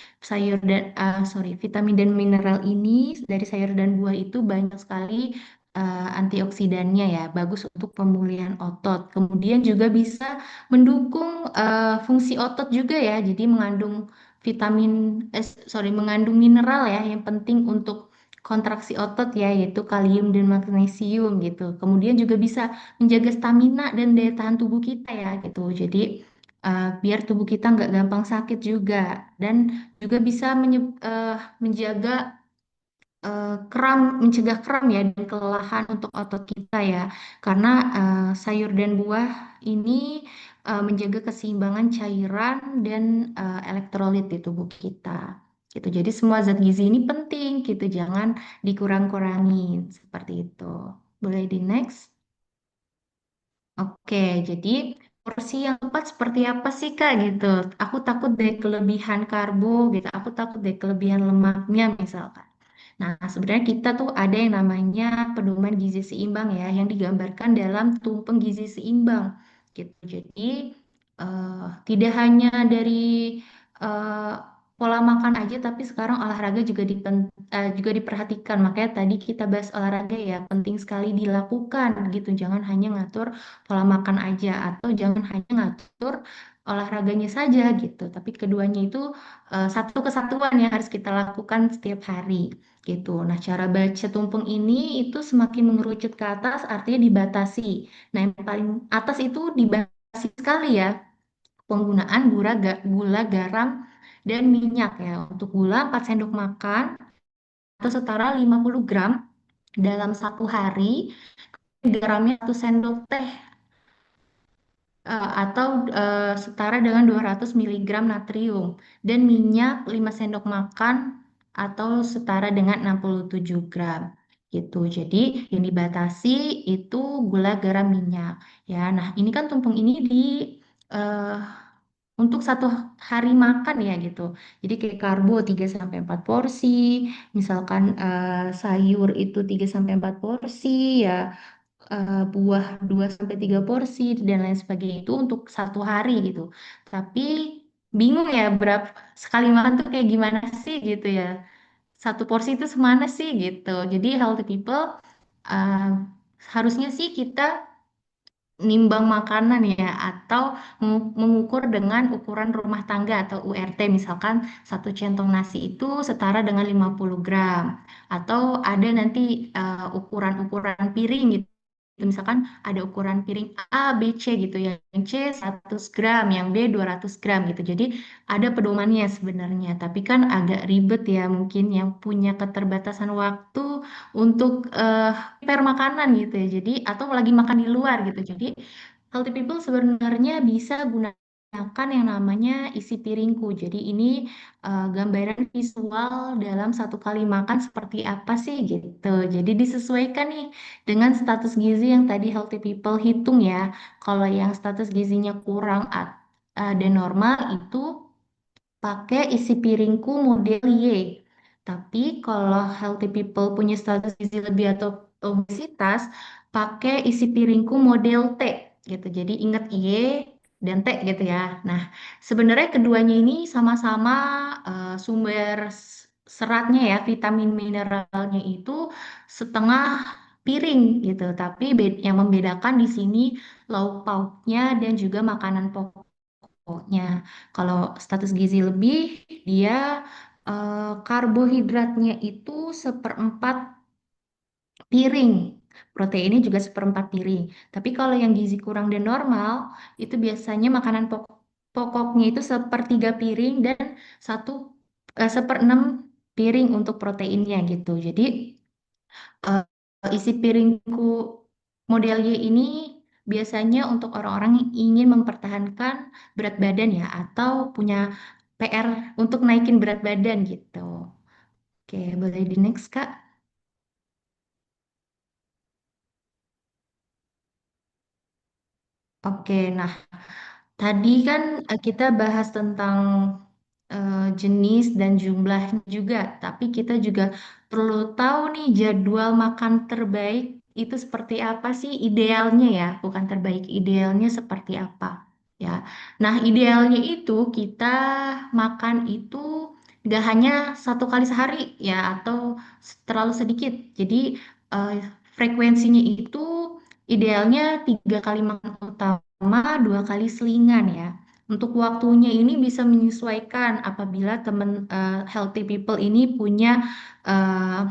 B: vitamin dan mineral ini dari sayur dan buah itu banyak sekali antioksidannya ya, bagus untuk pemulihan otot. Kemudian juga bisa mendukung fungsi otot juga ya. Jadi mengandung mineral ya yang penting untuk kontraksi otot ya, yaitu kalium dan magnesium gitu. Kemudian juga bisa menjaga stamina dan daya tahan tubuh kita ya gitu. Jadi biar tubuh kita nggak gampang sakit juga, dan juga bisa menjaga mencegah kram ya dan kelelahan untuk otot kita ya. Karena sayur dan buah ini menjaga keseimbangan cairan dan elektrolit di tubuh kita. Gitu. Jadi semua zat gizi ini penting gitu, jangan dikurang-kurangin seperti itu. Boleh di next? Oke, jadi porsi yang tepat seperti apa sih Kak gitu? Aku takut deh kelebihan karbo gitu, aku takut deh kelebihan lemaknya misalkan. Nah, sebenarnya kita tuh ada yang namanya pedoman gizi seimbang ya, yang digambarkan dalam tumpeng gizi seimbang gitu. Jadi tidak hanya dari eh, pola makan aja, tapi sekarang olahraga juga diperhatikan. Makanya tadi kita bahas olahraga ya, penting sekali dilakukan gitu. Jangan hanya ngatur pola makan aja, atau jangan hanya ngatur olahraganya saja gitu. Tapi keduanya itu satu kesatuan yang harus kita lakukan setiap hari gitu. Nah, cara baca tumpeng ini itu semakin mengerucut ke atas, artinya dibatasi. Nah, yang paling atas itu dibatasi sekali ya, penggunaan gula, garam, dan minyak ya. Untuk gula 4 sendok makan atau setara 50 gram dalam satu hari, garamnya 1 sendok teh atau setara dengan 200 miligram natrium, dan minyak 5 sendok makan atau setara dengan 67 gram gitu. Jadi yang dibatasi itu gula, garam, minyak ya. Nah, ini kan tumpeng ini eh, untuk satu hari makan ya gitu. Jadi kayak karbo 3 sampai 4 porsi, misalkan sayur itu 3 sampai 4 porsi ya, buah 2 sampai 3 porsi dan lain sebagainya, itu untuk satu hari gitu. Tapi bingung ya berapa sekali makan tuh kayak gimana sih gitu ya. Satu porsi itu semana sih gitu. Jadi healthy people uh, harusnya sih kita nimbang makanan ya, atau mengukur dengan ukuran rumah tangga atau URT. Misalkan satu centong nasi itu setara dengan 50 gram. Atau ada nanti ukuran-ukuran piring gitu. Misalkan ada ukuran piring A, B, C gitu. Yang C 100 gram, yang B 200 gram gitu. Jadi ada pedomannya sebenarnya. Tapi kan agak ribet ya, mungkin yang punya keterbatasan waktu untuk prepare makanan gitu ya. Jadi atau lagi makan di luar gitu. Jadi healthy people sebenarnya bisa gunakan yang namanya isi piringku. Jadi ini gambaran visual dalam satu kali makan seperti apa sih gitu. Jadi disesuaikan nih dengan status gizi yang tadi healthy people hitung ya. Kalau yang status gizinya kurang dan normal itu pakai isi piringku model Y. Tapi kalau healthy people punya status gizi lebih atau obesitas, pakai isi piringku model T gitu. Jadi ingat Y dan T gitu ya. Nah, sebenarnya keduanya ini sama-sama sumber seratnya ya, vitamin mineralnya itu setengah piring gitu. Tapi yang membedakan di sini lauk pauknya dan juga makanan pokoknya. Kalau status gizi lebih, dia karbohidratnya itu seperempat piring. Proteinnya juga seperempat piring. Tapi kalau yang gizi kurang dan normal, itu biasanya makanan pokoknya itu sepertiga piring dan satu seperenam piring untuk proteinnya gitu. Jadi eh, isi piringku model Y ini biasanya untuk orang-orang yang ingin mempertahankan berat badan ya atau punya PR untuk naikin berat badan gitu. Oke, boleh di next Kak. Oke, nah tadi kan kita bahas tentang jenis dan jumlahnya juga, tapi kita juga perlu tahu nih jadwal makan terbaik itu seperti apa sih idealnya ya, bukan terbaik, idealnya seperti apa ya. Nah, idealnya itu kita makan itu gak hanya satu kali sehari ya, atau terlalu sedikit. Jadi eh, frekuensinya itu idealnya 3 kali makan utama, 2 kali selingan ya. Untuk waktunya ini bisa menyesuaikan apabila teman healthy people ini punya eh,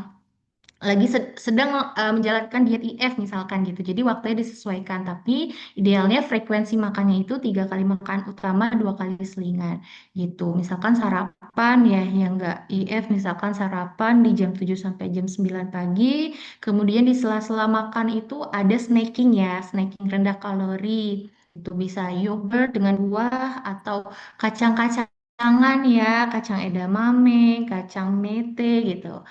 B: lagi sedang menjalankan diet IF misalkan gitu. Jadi waktunya disesuaikan, tapi idealnya frekuensi makannya itu 3 kali makan utama, 2 kali selingan gitu. Misalkan sarapan ya yang enggak IF, misalkan sarapan di jam 7 sampai jam 9 pagi, kemudian di sela-sela makan itu ada snacking ya, snacking rendah kalori. Itu bisa yogurt dengan buah atau kacang-kacangan ya, kacang edamame, kacang mete gitu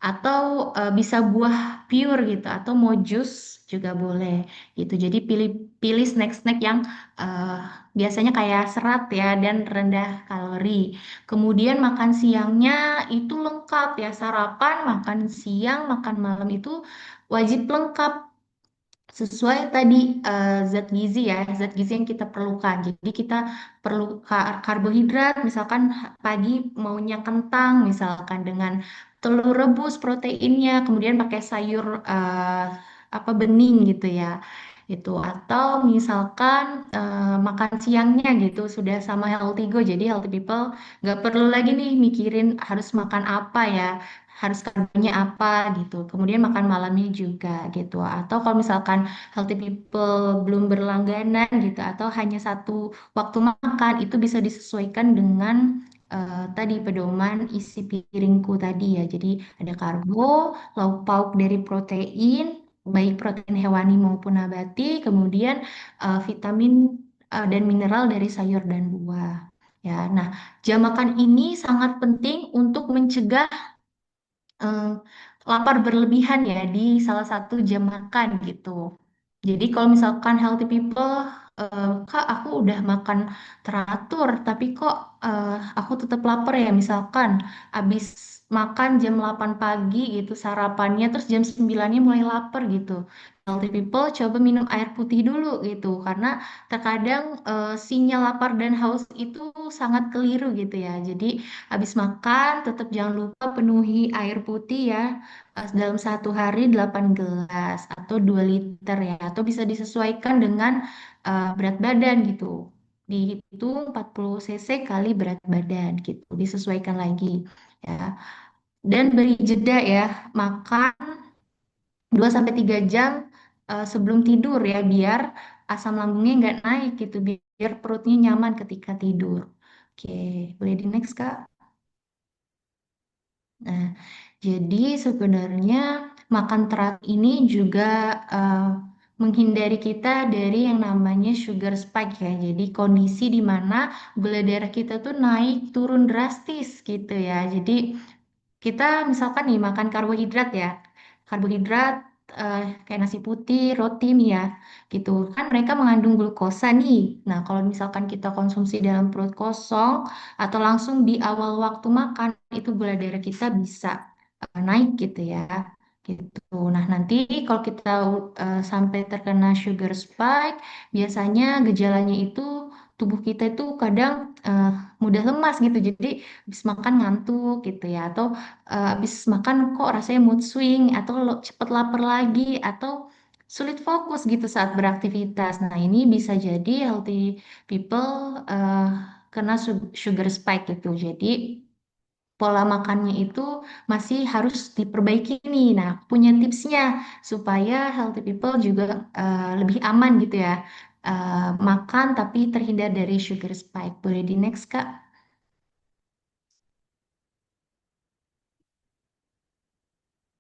B: atau bisa buah pure gitu atau mau jus juga boleh gitu. Jadi pilih pilih snack-snack yang eh, biasanya kayak serat ya dan rendah kalori. Kemudian makan siangnya itu lengkap ya, sarapan, makan siang, makan malam itu wajib lengkap sesuai tadi zat gizi ya, zat gizi yang kita perlukan. Jadi kita perlu karbohidrat, misalkan pagi maunya kentang, misalkan dengan telur rebus proteinnya, kemudian pakai sayur apa bening gitu ya. Itu atau misalkan makan siangnya gitu sudah sama healthy go, jadi healthy people nggak perlu lagi nih mikirin harus makan apa ya, harus karbonya apa gitu. Kemudian makan malamnya juga gitu. Atau kalau misalkan healthy people belum berlangganan gitu atau hanya satu waktu makan itu bisa disesuaikan dengan tadi pedoman isi piringku tadi ya. Jadi ada karbo, lauk pauk dari protein, baik protein hewani maupun nabati, kemudian vitamin dan mineral dari sayur dan buah. Ya, nah jam makan ini sangat penting untuk mencegah eh, lapar berlebihan ya di salah satu jam makan gitu. Jadi kalau misalkan healthy people, Kak aku udah makan teratur, tapi kok aku tetap lapar ya. Misalkan abis makan jam 8 pagi gitu sarapannya, terus jam 9-nya mulai lapar gitu. healthy people coba minum air putih dulu gitu karena terkadang sinyal lapar dan haus itu sangat keliru gitu ya. Jadi habis makan tetap jangan lupa penuhi air putih ya dalam satu hari 8 gelas atau 2 liter ya atau bisa disesuaikan dengan berat badan gitu. Dihitung 40 cc kali berat badan gitu, disesuaikan lagi ya. Dan beri jeda ya, makan 2 sampai 3 jam sebelum tidur ya, biar asam lambungnya nggak naik gitu, biar perutnya nyaman ketika tidur. Oke, boleh di next Kak. Nah, jadi sebenarnya makan teratur ini juga eh, menghindari kita dari yang namanya sugar spike ya. Jadi kondisi di mana gula darah kita tuh naik turun drastis gitu ya. Jadi kita misalkan nih makan karbohidrat ya, karbohidrat kayak nasi putih, roti mie ya, gitu kan mereka mengandung glukosa nih. Nah kalau misalkan kita konsumsi dalam perut kosong atau langsung di awal waktu makan, itu gula darah kita bisa naik gitu ya, gitu. Nah nanti kalau kita sampai terkena sugar spike, biasanya gejalanya itu tubuh kita itu kadang eh, mudah lemas gitu, jadi habis makan ngantuk gitu ya, atau habis makan kok rasanya mood swing atau cepet lapar lagi atau sulit fokus gitu saat beraktivitas. Nah, ini bisa jadi healthy people eh, kena sugar spike gitu. Jadi pola makannya itu masih harus diperbaiki nih. Nah, punya tipsnya supaya healthy people juga lebih aman gitu ya. Makan tapi terhindar dari sugar spike. Boleh di next, Kak?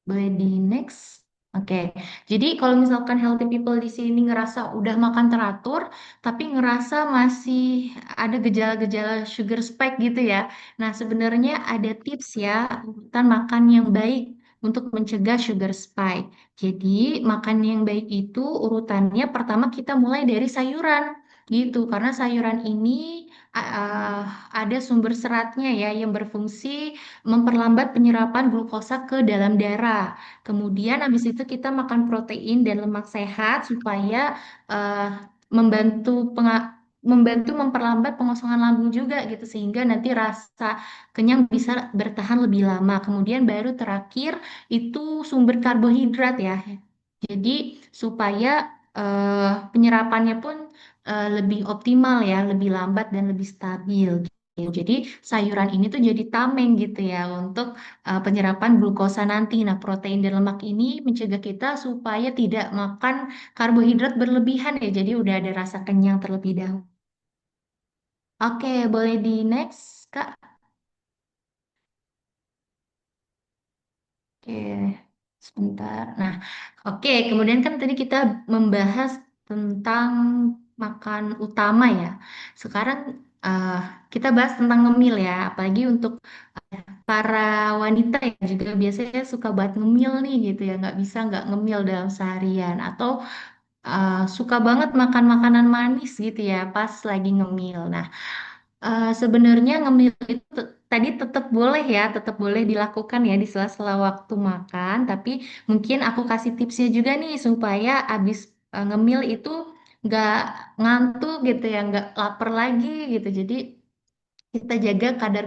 B: Boleh di next. Oke, jadi kalau misalkan healthy people di sini ngerasa udah makan teratur, tapi ngerasa masih ada gejala-gejala sugar spike gitu ya. Nah, sebenarnya ada tips ya, urutan makan yang baik untuk mencegah sugar spike. Jadi, makan yang baik itu urutannya pertama kita mulai dari sayuran gitu, karena sayuran ini ada sumber seratnya ya yang berfungsi memperlambat penyerapan glukosa ke dalam darah. Kemudian habis itu kita makan protein dan lemak sehat supaya eh, membantu membantu memperlambat pengosongan lambung juga gitu sehingga nanti rasa kenyang bisa bertahan lebih lama. Kemudian baru terakhir itu sumber karbohidrat ya. Jadi supaya penyerapannya pun lebih optimal ya, lebih lambat dan lebih stabil. Gitu. Jadi sayuran ini tuh jadi tameng gitu ya untuk penyerapan glukosa nanti. Nah, protein dan lemak ini mencegah kita supaya tidak makan karbohidrat berlebihan ya. Jadi udah ada rasa kenyang terlebih dahulu. Oke, boleh di next, Kak. Oke, sebentar. Nah, oke. Kemudian kan tadi kita membahas tentang makan utama ya. Sekarang eh, kita bahas tentang ngemil ya. Apalagi untuk para wanita yang juga biasanya suka banget ngemil nih gitu ya. Nggak ngemil dalam seharian. Atau suka banget makan makanan manis gitu ya pas lagi ngemil. Nah, sebenarnya ngemil itu tadi tetap boleh ya, tetap boleh dilakukan ya di sela-sela waktu makan. Tapi mungkin aku kasih tipsnya juga nih supaya abis ngemil itu nggak ngantuk gitu ya, nggak lapar lagi gitu. Jadi kita jaga kadar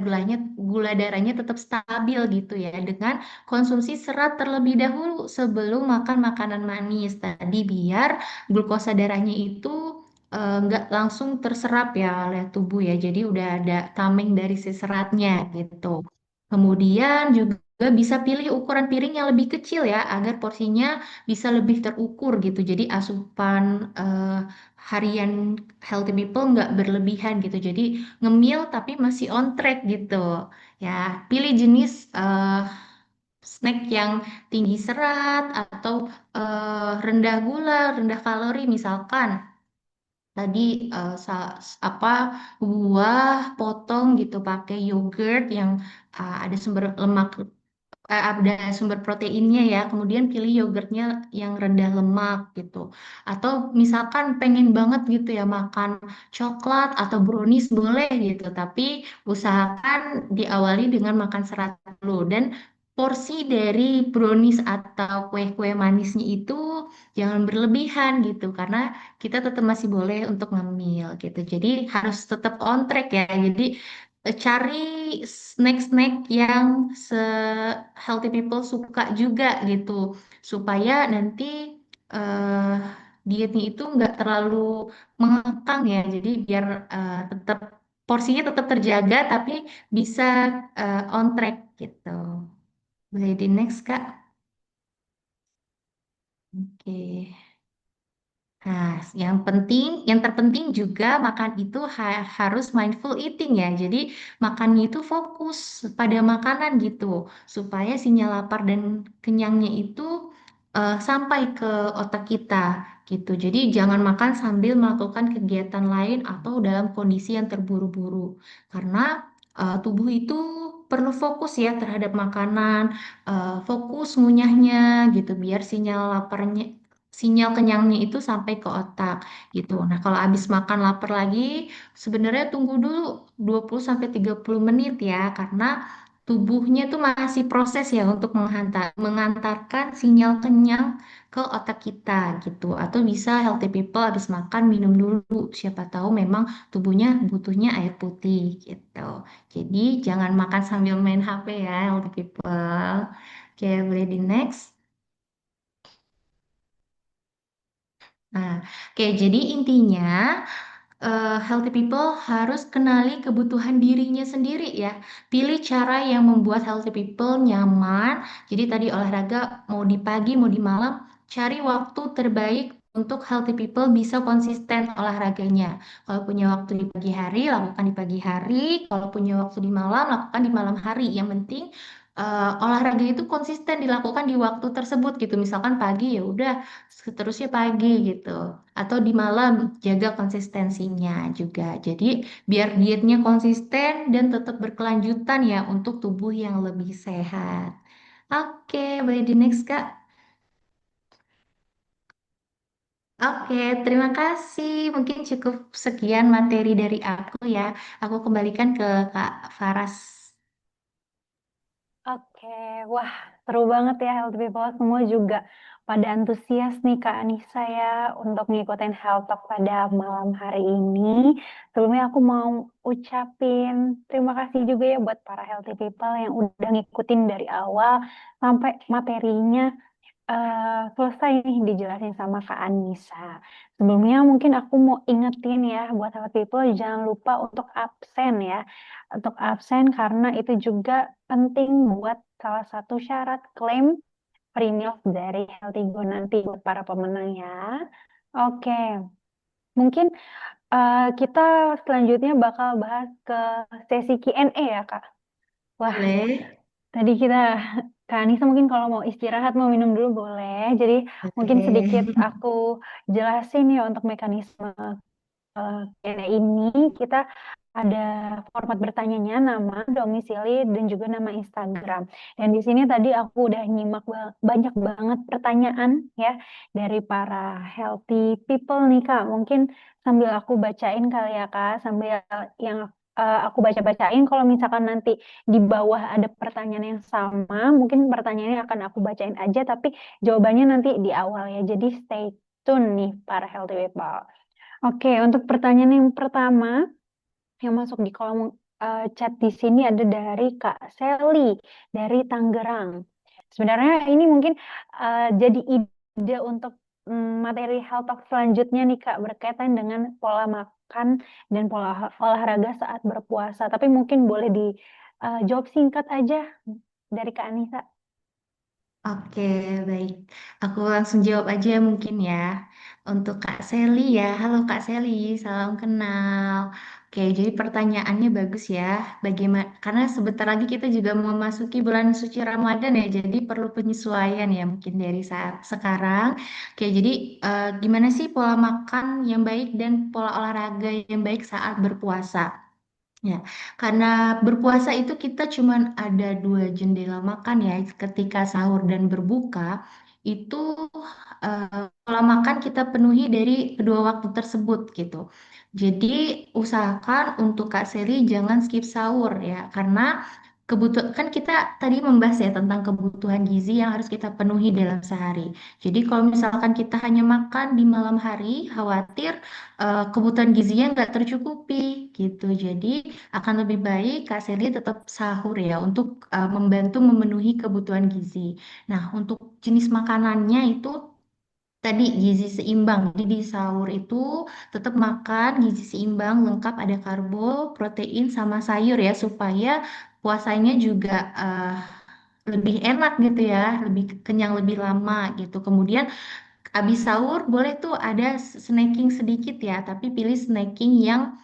B: gula darahnya tetap stabil gitu ya dengan konsumsi serat terlebih dahulu sebelum makan makanan manis tadi biar glukosa darahnya itu nggak langsung terserap ya oleh tubuh ya. Jadi udah ada tameng dari si seratnya gitu. Kemudian juga bisa pilih ukuran piring yang lebih kecil ya agar porsinya bisa lebih terukur gitu. Jadi asupan harian healthy people nggak berlebihan gitu. Jadi ngemil tapi masih on track gitu. Ya, pilih jenis snack yang tinggi serat atau rendah gula, rendah kalori misalkan. Tadi apa buah potong gitu pakai yogurt yang ada sumber lemak ada sumber proteinnya ya. Kemudian pilih yogurtnya yang rendah lemak gitu. Atau misalkan pengen banget gitu ya makan coklat atau brownies boleh gitu. Tapi usahakan diawali dengan makan serat dulu. Dan porsi dari brownies atau kue-kue manisnya itu jangan berlebihan gitu karena kita tetap masih boleh untuk ngemil gitu. Jadi harus tetap on track ya. Jadi cari snack-snack yang se healthy people suka juga gitu supaya nanti eh, dietnya itu nggak terlalu mengekang ya. Jadi biar tetap porsinya tetap terjaga tapi bisa on track gitu. Boleh di next, Kak. Oke. Nah, yang terpenting juga makan itu harus mindful eating ya. Jadi makannya itu fokus pada makanan gitu, supaya sinyal lapar dan kenyangnya itu sampai ke otak kita gitu. Jadi jangan makan sambil melakukan kegiatan lain atau dalam kondisi yang terburu-buru, karena tubuh itu perlu fokus ya terhadap makanan, fokus ngunyahnya gitu, biar sinyal kenyangnya itu sampai ke otak gitu. Nah, kalau habis makan lapar lagi, sebenarnya tunggu dulu 20 sampai 30 menit ya karena tubuhnya tuh masih proses ya untuk mengantarkan sinyal kenyang ke otak kita gitu. Atau bisa healthy people habis makan minum dulu. Siapa tahu memang tubuhnya butuhnya air putih gitu. Jadi jangan makan sambil main HP ya healthy people. Oke, boleh di next. Nah, oke, jadi intinya healthy people harus kenali kebutuhan dirinya sendiri ya. Pilih cara yang membuat healthy people nyaman. Jadi tadi olahraga mau di pagi, mau di malam, cari waktu terbaik untuk healthy people bisa konsisten olahraganya. Kalau punya waktu di pagi hari, lakukan di pagi hari. Kalau punya waktu di malam, lakukan di malam hari. Yang penting olahraga itu konsisten dilakukan di waktu tersebut gitu. Misalkan pagi ya udah seterusnya pagi gitu. Atau di malam jaga konsistensinya juga. Jadi biar dietnya konsisten dan tetap berkelanjutan ya untuk tubuh yang lebih sehat. Oke, boleh di next Kak. Oke, terima kasih. Mungkin cukup sekian materi dari aku ya. Aku kembalikan ke Kak Faras.
A: Oke, wah seru banget ya Healthy People semua juga pada antusias nih Kak Anissa ya untuk ngikutin Health Talk pada malam hari ini. Sebelumnya aku mau ucapin terima kasih juga ya buat para Healthy People yang udah ngikutin dari awal sampai materinya selesai nih dijelasin sama Kak Anissa. Sebelumnya mungkin aku mau ingetin ya buat health people jangan lupa untuk absen ya. Untuk absen karena itu juga penting buat salah satu syarat klaim free meals dari Healthy Go nanti buat para pemenang ya. Oke, mungkin kita selanjutnya bakal bahas ke sesi Q&A ya Kak. Wah,
B: Boleh?
A: tadi kita, Kak Anissa mungkin kalau mau istirahat, mau minum dulu boleh. Jadi mungkin sedikit
B: Oke.
A: aku jelasin ya untuk mekanisme Q&A ini. Kita ada format bertanyanya, nama, domisili, dan juga nama Instagram. Dan di sini tadi aku udah nyimak banyak banget pertanyaan ya dari para healthy people nih Kak. Mungkin sambil aku bacain kali ya Kak, sambil yang aku baca-bacain. Kalau misalkan nanti di bawah ada pertanyaan yang sama, mungkin pertanyaannya akan aku bacain aja, tapi jawabannya nanti di awal ya. Jadi stay tune nih para healthy people. Oke, untuk pertanyaan yang pertama yang masuk di kolom chat di sini ada dari Kak Sally dari Tangerang. Sebenarnya ini mungkin jadi ide untuk materi health talk selanjutnya nih Kak berkaitan dengan pola makan dan pola olahraga saat berpuasa. Tapi mungkin boleh dijawab singkat aja dari Kak Anissa.
B: Oke, baik. Aku langsung jawab aja mungkin ya. Untuk Kak Seli ya. Halo Kak Seli, salam kenal. Oke, jadi pertanyaannya bagus ya. Bagaimana? Karena sebentar lagi kita juga mau memasuki bulan suci Ramadan ya. Jadi perlu penyesuaian ya mungkin dari saat sekarang. Oke, jadi gimana sih pola makan yang baik dan pola olahraga yang baik saat berpuasa? Ya, karena berpuasa itu kita cuman ada dua jendela makan ya, ketika sahur dan berbuka, itu pola makan kita penuhi dari kedua waktu tersebut gitu. Jadi usahakan untuk Kak Seri jangan skip sahur ya, karena kebutuhan kan kita tadi membahas ya tentang kebutuhan gizi yang harus kita penuhi dalam sehari. Jadi kalau misalkan kita hanya makan di malam hari, khawatir kebutuhan gizinya nggak tercukupi gitu. Jadi akan lebih baik Kak Selly tetap sahur ya untuk membantu memenuhi kebutuhan gizi. Nah, untuk jenis makanannya itu tadi gizi seimbang. Jadi di sahur itu tetap makan gizi seimbang, lengkap ada karbo, protein sama sayur ya supaya puasanya juga lebih enak gitu ya, lebih kenyang lebih lama gitu. Kemudian habis sahur boleh tuh ada snacking sedikit ya, tapi pilih snacking yang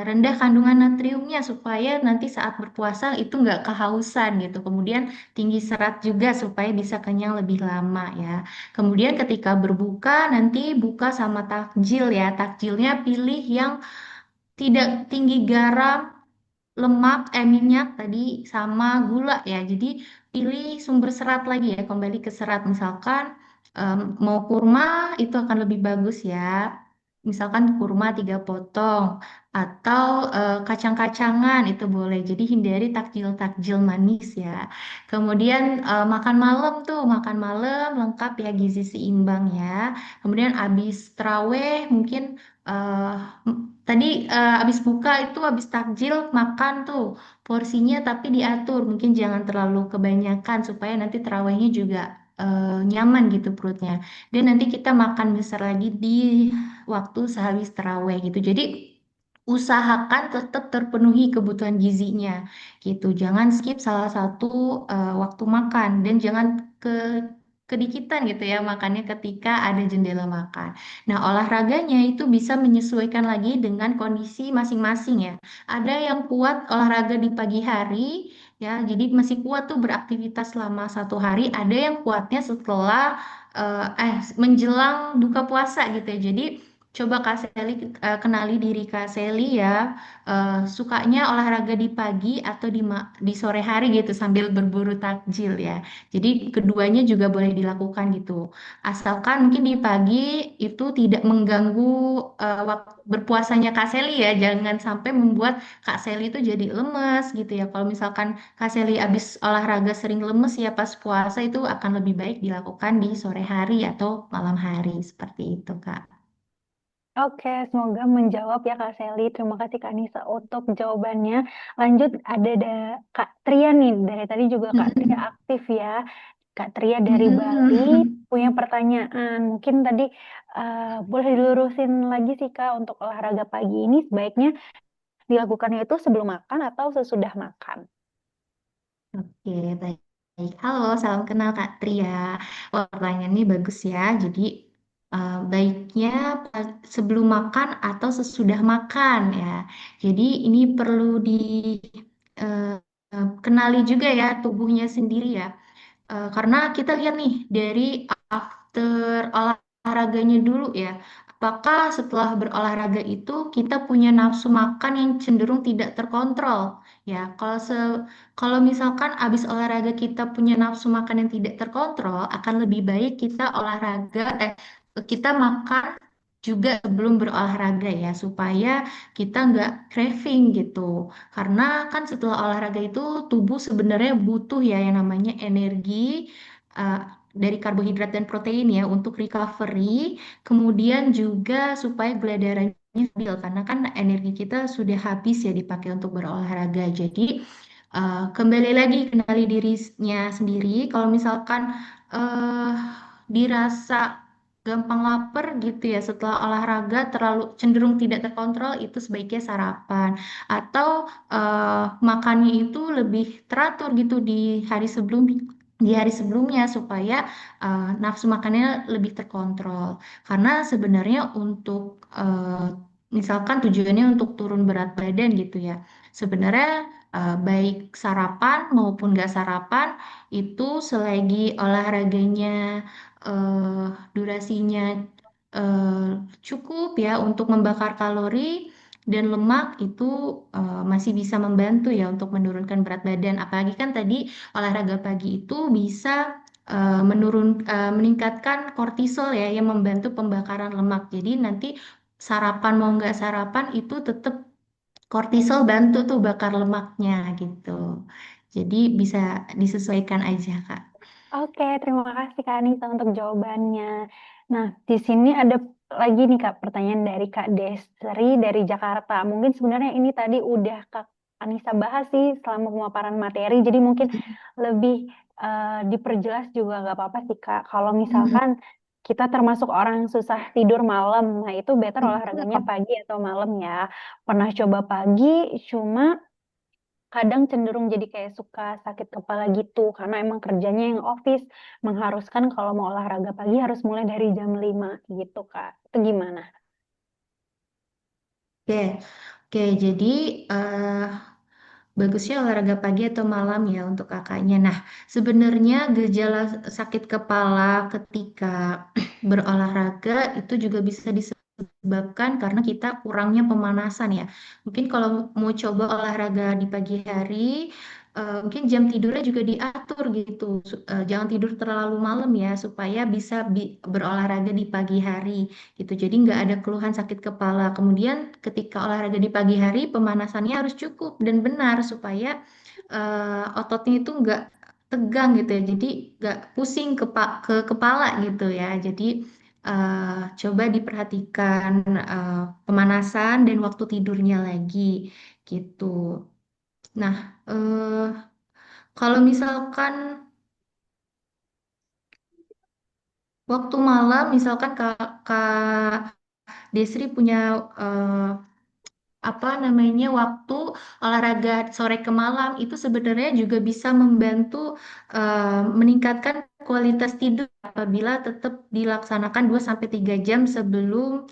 B: rendah kandungan natriumnya supaya nanti saat berpuasa itu nggak kehausan gitu. Kemudian tinggi serat juga supaya bisa kenyang lebih lama ya. Kemudian ketika berbuka nanti buka sama takjil ya. Takjilnya pilih yang tidak tinggi garam, lemak, minyak tadi sama gula ya. Jadi pilih sumber serat lagi ya, kembali ke serat. Misalkan mau kurma itu akan lebih bagus ya. Misalkan kurma 3 potong atau kacang-kacangan itu boleh. Jadi hindari takjil-takjil manis ya. Kemudian makan malam tuh, makan malam lengkap ya gizi seimbang ya. Kemudian habis traweh mungkin eh, tadi abis buka itu abis takjil makan tuh porsinya tapi diatur mungkin jangan terlalu kebanyakan supaya nanti terawihnya juga nyaman gitu perutnya. Dan nanti kita makan besar lagi di waktu sehabis terawih gitu. Jadi usahakan tetap terpenuhi kebutuhan gizinya gitu. Jangan skip salah satu waktu makan dan jangan ke kedikitan gitu ya makannya ketika ada jendela makan. Nah, olahraganya itu bisa menyesuaikan lagi dengan kondisi masing-masing ya. Ada yang kuat olahraga di pagi hari, ya, jadi masih kuat tuh beraktivitas selama 1 hari. Ada yang kuatnya setelah menjelang buka puasa gitu ya. Jadi coba Kak Seli kenali diri Kak Seli ya. Sukanya olahraga di pagi atau di sore hari gitu sambil berburu takjil ya. Jadi keduanya juga boleh dilakukan gitu. Asalkan mungkin di pagi itu tidak mengganggu waktu berpuasanya Kak Seli ya. Jangan sampai membuat Kak Seli itu jadi lemes gitu ya. Kalau misalkan Kak Seli habis olahraga sering lemes ya pas puasa itu akan lebih baik dilakukan di sore hari atau malam hari seperti itu Kak.
A: Oke, semoga menjawab ya Kak Seli. Terima kasih Kak Nisa untuk jawabannya. Lanjut ada Kak Tria nih. Dari tadi juga Kak Tria
B: Mm-mm.
A: aktif ya. Kak Tria dari Bali
B: Mm-mm.
A: punya pertanyaan. Mungkin tadi boleh dilurusin lagi sih Kak untuk olahraga pagi ini sebaiknya dilakukannya itu sebelum makan atau sesudah makan.
B: Oke, baik. Halo, salam kenal Kak Tria. Wah, pertanyaan ini bagus ya. Jadi, baiknya sebelum makan atau sesudah makan ya. Jadi, ini perlu dikenali juga ya tubuhnya sendiri ya. Karena kita lihat nih dari after olahraganya dulu ya. Apakah setelah berolahraga itu kita punya nafsu makan yang cenderung tidak terkontrol? Ya, kalau misalkan abis olahraga kita punya nafsu makan yang tidak terkontrol, akan lebih baik kita makan juga sebelum berolahraga ya, supaya kita nggak craving gitu. Karena kan setelah olahraga itu tubuh sebenarnya butuh ya yang namanya energi uh, dari karbohidrat dan protein ya untuk recovery, kemudian juga supaya gula darahnya stabil karena kan energi kita sudah habis ya dipakai untuk berolahraga. Jadi kembali lagi kenali dirinya sendiri. Kalau misalkan uh, dirasa gampang lapar gitu ya setelah olahraga terlalu cenderung tidak terkontrol itu sebaiknya sarapan atau makannya itu lebih teratur gitu di hari sebelumnya supaya nafsu makannya lebih terkontrol karena sebenarnya untuk misalkan tujuannya untuk turun berat badan gitu ya sebenarnya baik sarapan maupun gak sarapan itu selagi olahraganya durasinya eh, cukup ya untuk membakar kalori dan lemak itu masih bisa membantu ya untuk menurunkan berat badan. Apalagi kan tadi olahraga pagi itu bisa meningkatkan kortisol ya yang membantu pembakaran lemak. Jadi nanti sarapan mau nggak sarapan itu tetap kortisol bantu tuh bakar lemaknya gitu. Jadi bisa disesuaikan aja, Kak.
A: Oke, terima kasih Kak Anissa untuk jawabannya. Nah, di sini ada lagi nih Kak pertanyaan dari Kak Desri dari Jakarta. Mungkin sebenarnya ini tadi udah Kak Anissa bahas sih selama pemaparan materi, jadi mungkin lebih diperjelas juga nggak apa-apa sih Kak. Kalau misalkan kita termasuk orang yang susah tidur malam, nah itu better olahraganya pagi atau malam ya. Pernah coba pagi, cuma kadang cenderung jadi kayak suka sakit kepala gitu karena emang kerjanya yang office mengharuskan kalau mau olahraga pagi harus mulai dari jam 5 gitu Kak. Itu gimana?
B: Oke, oke. Jadi eh, bagusnya olahraga pagi atau malam ya untuk kakaknya. Nah, sebenarnya gejala sakit kepala ketika berolahraga itu juga bisa disebabkan karena kita kurangnya pemanasan ya. Mungkin kalau mau coba olahraga di pagi hari, mungkin jam tidurnya juga diatur gitu. Jangan tidur terlalu malam ya supaya bisa berolahraga di pagi hari gitu. Jadi nggak ada keluhan sakit kepala. Kemudian ketika olahraga di pagi hari, pemanasannya harus cukup dan benar supaya ototnya itu nggak tegang gitu ya. Jadi nggak pusing ke kepala gitu ya. Jadi coba diperhatikan pemanasan dan waktu tidurnya lagi gitu. Nah, kalau misalkan waktu malam, misalkan Kak Desri punya eh, apa namanya waktu olahraga sore ke malam itu sebenarnya juga bisa membantu meningkatkan kualitas tidur apabila tetap dilaksanakan 2 sampai 3 jam sebelum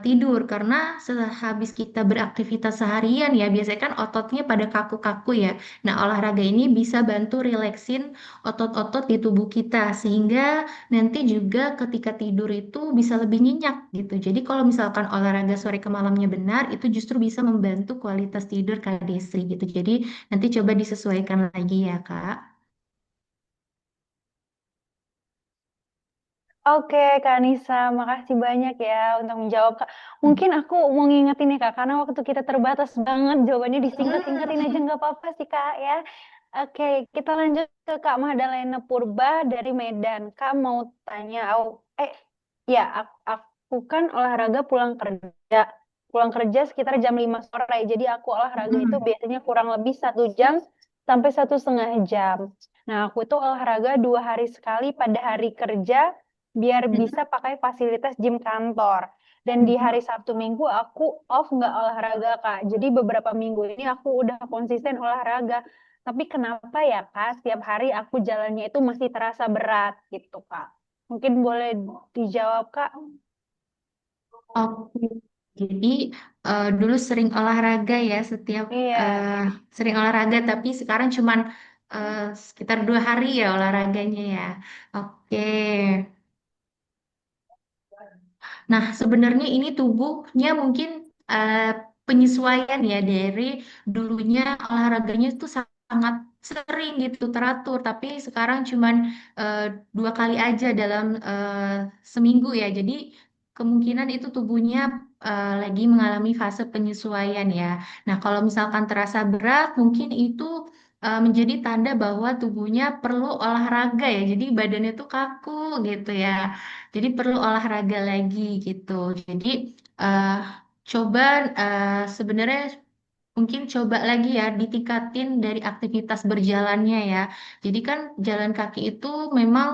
B: tidur karena sehabis kita beraktivitas seharian ya biasanya kan ototnya pada kaku-kaku ya. Nah, olahraga ini bisa bantu rileksin otot-otot di tubuh kita sehingga nanti juga ketika tidur itu bisa lebih nyenyak gitu. Jadi kalau misalkan olahraga sore ke malamnya benar, itu justru bisa membantu kualitas tidur Kak Desri gitu. Jadi nanti coba disesuaikan lagi ya Kak.
A: Oke, Kak Nisa, makasih banyak ya untuk menjawab, Kak. Mungkin aku mau ngingetin nih, Kak, karena waktu kita terbatas banget, jawabannya disingkat-singkatin aja nggak apa-apa sih, Kak, ya. Oke, kita lanjut ke Kak Mahdalena Purba dari Medan. Kak mau tanya, ya, aku kan olahraga pulang kerja. Pulang kerja sekitar jam 5 sore, jadi aku olahraga itu
B: Mm-mm.
A: biasanya kurang lebih 1 jam sampai 1,5 jam. Nah, aku itu olahraga 2 hari sekali pada hari kerja, biar bisa pakai fasilitas gym kantor. Dan di hari Sabtu Minggu aku off nggak olahraga, Kak. Jadi beberapa minggu ini aku udah konsisten olahraga. Tapi kenapa ya, Kak? Setiap hari aku jalannya itu masih terasa berat gitu, Kak. Mungkin boleh dijawab, Kak?
B: Oke. Jadi dulu sering olahraga ya setiap
A: Iya.
B: eh, sering olahraga tapi sekarang cuman sekitar 2 hari ya olahraganya ya. Oke. Nah, sebenarnya ini tubuhnya mungkin eh, penyesuaian ya dari dulunya olahraganya itu sangat sering gitu teratur, tapi sekarang cuman eh, 2 kali aja dalam seminggu ya. Jadi kemungkinan itu tubuhnya lagi mengalami fase penyesuaian ya. Nah, kalau misalkan terasa berat, mungkin itu menjadi tanda bahwa tubuhnya perlu olahraga ya. Jadi badannya tuh kaku gitu ya. Jadi perlu olahraga lagi gitu. Jadi eh, coba sebenarnya mungkin coba lagi ya ditingkatin dari aktivitas berjalannya ya. Jadi kan jalan kaki itu memang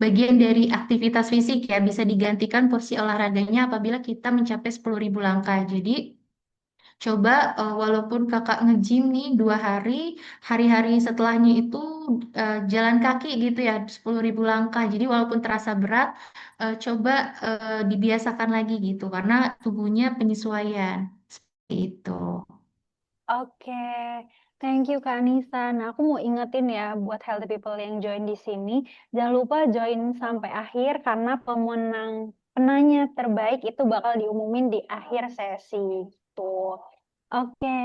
B: bagian dari aktivitas fisik ya. Bisa digantikan porsi olahraganya apabila kita mencapai 10.000 langkah. Jadi coba walaupun kakak nge-gym nih 2 hari, hari-hari setelahnya itu jalan kaki gitu ya 10.000 langkah. Jadi walaupun terasa berat, coba dibiasakan lagi gitu karena tubuhnya penyesuaian seperti itu.
A: Oke, thank you Kak Anissa. Nah, aku mau ingetin ya buat healthy people yang join di sini, jangan lupa join sampai akhir karena penanya terbaik itu bakal diumumin di akhir sesi gitu. Oke,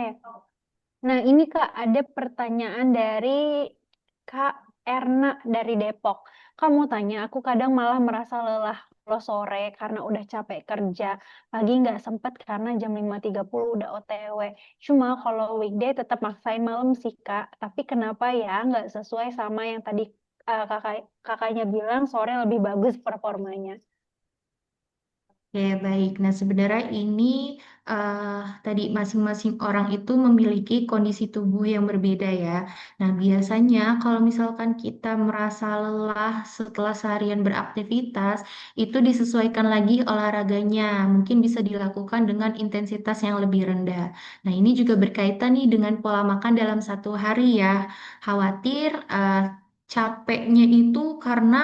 A: nah ini Kak ada pertanyaan dari Kak Erna dari Depok. Kamu tanya, aku kadang malah merasa lelah sore karena udah capek kerja, pagi nggak sempet karena jam 5.30 udah OTW. Cuma kalau weekday tetap maksain malam sih Kak, tapi kenapa ya nggak sesuai sama yang tadi kakaknya bilang sore lebih bagus performanya.
B: Oke, baik. Nah, sebenarnya ini tadi masing-masing orang itu memiliki kondisi tubuh yang berbeda ya. Nah, biasanya kalau misalkan kita merasa lelah setelah seharian beraktivitas, itu disesuaikan lagi olahraganya. Mungkin bisa dilakukan dengan intensitas yang lebih rendah. Nah, ini juga berkaitan nih dengan pola makan dalam satu hari ya. Khawatir capeknya itu karena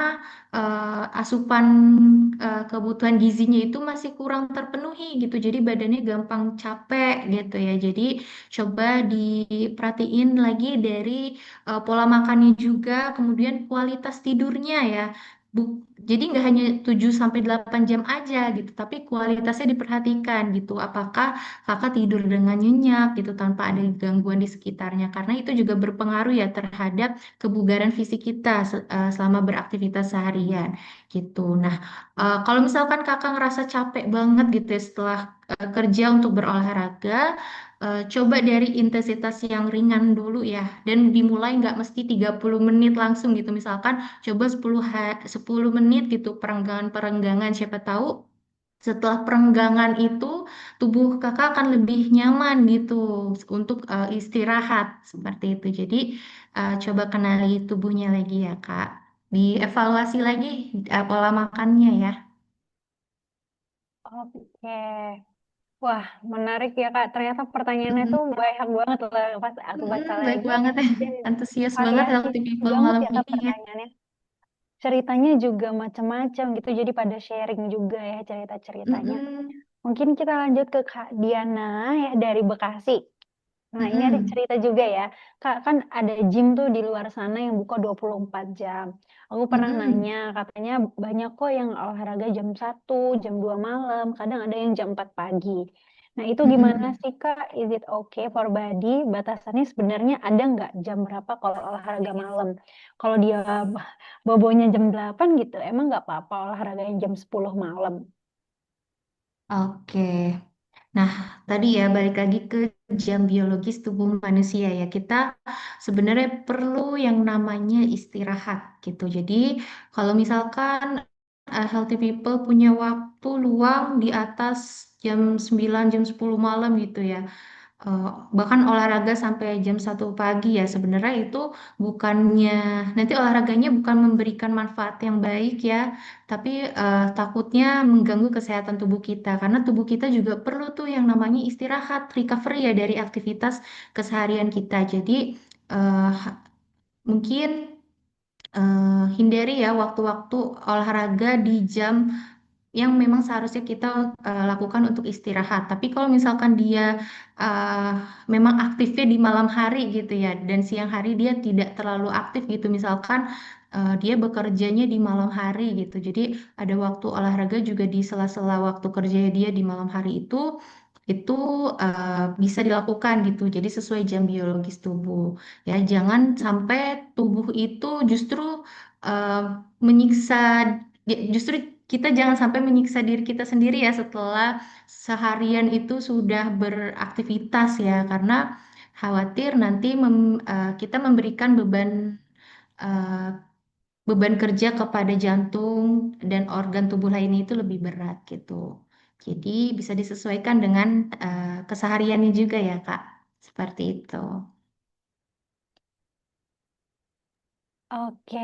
B: asupan kebutuhan gizinya itu masih kurang terpenuhi gitu. Jadi badannya gampang capek gitu ya. Jadi coba diperhatiin lagi dari pola makannya juga, kemudian kualitas tidurnya ya. Jadi nggak hanya 7 sampai 8 jam aja gitu, tapi kualitasnya diperhatikan gitu. Apakah kakak tidur dengan nyenyak gitu tanpa ada gangguan di sekitarnya? Karena itu juga berpengaruh ya terhadap kebugaran fisik kita selama beraktivitas seharian gitu. Nah, kalau misalkan kakak ngerasa capek banget gitu ya setelah kerja untuk berolahraga, coba dari intensitas yang ringan dulu ya. Dan dimulai nggak mesti 30 menit langsung gitu. Misalkan coba 10 menit gitu perenggangan-perenggangan. Siapa tahu setelah perenggangan itu tubuh kakak akan lebih nyaman gitu untuk istirahat seperti itu. Jadi coba kenali tubuhnya lagi ya Kak. Dievaluasi lagi pola makannya ya.
A: Oke. Wah, menarik ya Kak. Ternyata pertanyaannya
B: Mm-mm.
A: tuh banyak banget lah pas aku baca
B: Baik
A: lagi.
B: banget ya.
A: Dan
B: Antusias banget
A: variasi
B: healthy people
A: banget
B: malam
A: ya Kak
B: ini ya.
A: pertanyaannya. Ceritanya juga macam-macam gitu. Jadi pada sharing juga ya cerita-ceritanya.
B: Mm-mm.
A: Mungkin kita lanjut ke Kak Diana ya dari Bekasi. Nah, ini ada
B: Mm-mm.
A: cerita juga ya. Kak, kan ada gym tuh di luar sana yang buka 24 jam. Aku pernah
B: Mm-mm.
A: nanya, katanya banyak kok yang olahraga jam 1, jam 2 malam, kadang ada yang jam 4 pagi. Nah, itu gimana
B: Mm-mm.
A: sih, Kak? Is it okay for body? Batasannya sebenarnya ada nggak jam berapa kalau olahraga malam? Kalau dia bobonya jam 8 gitu, emang nggak apa-apa olahraga yang jam 10 malam?
B: Oke. Nah, tadi ya balik lagi ke jam biologis tubuh manusia ya. Kita sebenarnya perlu yang namanya istirahat gitu. Jadi, kalau misalkan healthy people punya waktu luang di atas jam 9 jam 10 malam gitu ya. eh, Bahkan olahraga sampai jam 1 pagi ya sebenarnya itu bukannya nanti olahraganya bukan memberikan manfaat yang baik ya, tapi takutnya mengganggu kesehatan tubuh kita karena tubuh kita juga perlu tuh yang namanya istirahat, recovery ya dari aktivitas keseharian kita. Jadi eh, mungkin hindari ya waktu-waktu olahraga di jam yang memang seharusnya kita lakukan untuk istirahat. Tapi kalau misalkan dia uh, memang aktifnya di malam hari gitu ya, dan siang hari dia tidak terlalu aktif gitu, misalkan dia bekerjanya di malam hari gitu. Jadi ada waktu olahraga juga di sela-sela waktu kerja dia di malam hari itu bisa dilakukan gitu. Jadi sesuai jam biologis tubuh. Ya, jangan sampai tubuh itu justru uh, menyiksa justru kita jangan sampai menyiksa diri kita sendiri ya setelah seharian itu sudah beraktivitas ya karena khawatir nanti kita memberikan uh, beban kerja kepada jantung dan organ tubuh lainnya itu lebih berat gitu. Jadi bisa disesuaikan dengan kesehariannya juga ya Kak. Seperti itu.
A: Oke,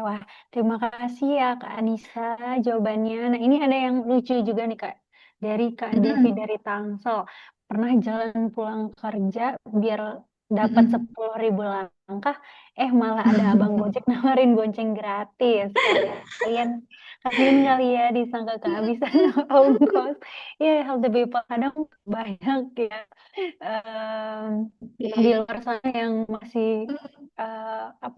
A: wah terima kasih ya Kak Anissa jawabannya. Nah ini ada yang lucu juga nih Kak, dari Kak Devi
B: Mm-mm.
A: dari Tangsel. Pernah jalan pulang kerja biar dapat
B: Mm-mm.
A: 10.000 langkah, malah ada abang Gojek nawarin bonceng gratis. Kalian kasihan kali ya disangka kehabisan ongkos. Ya, healthy people kadang banyak ya di
B: Oke.
A: luar sana yang masih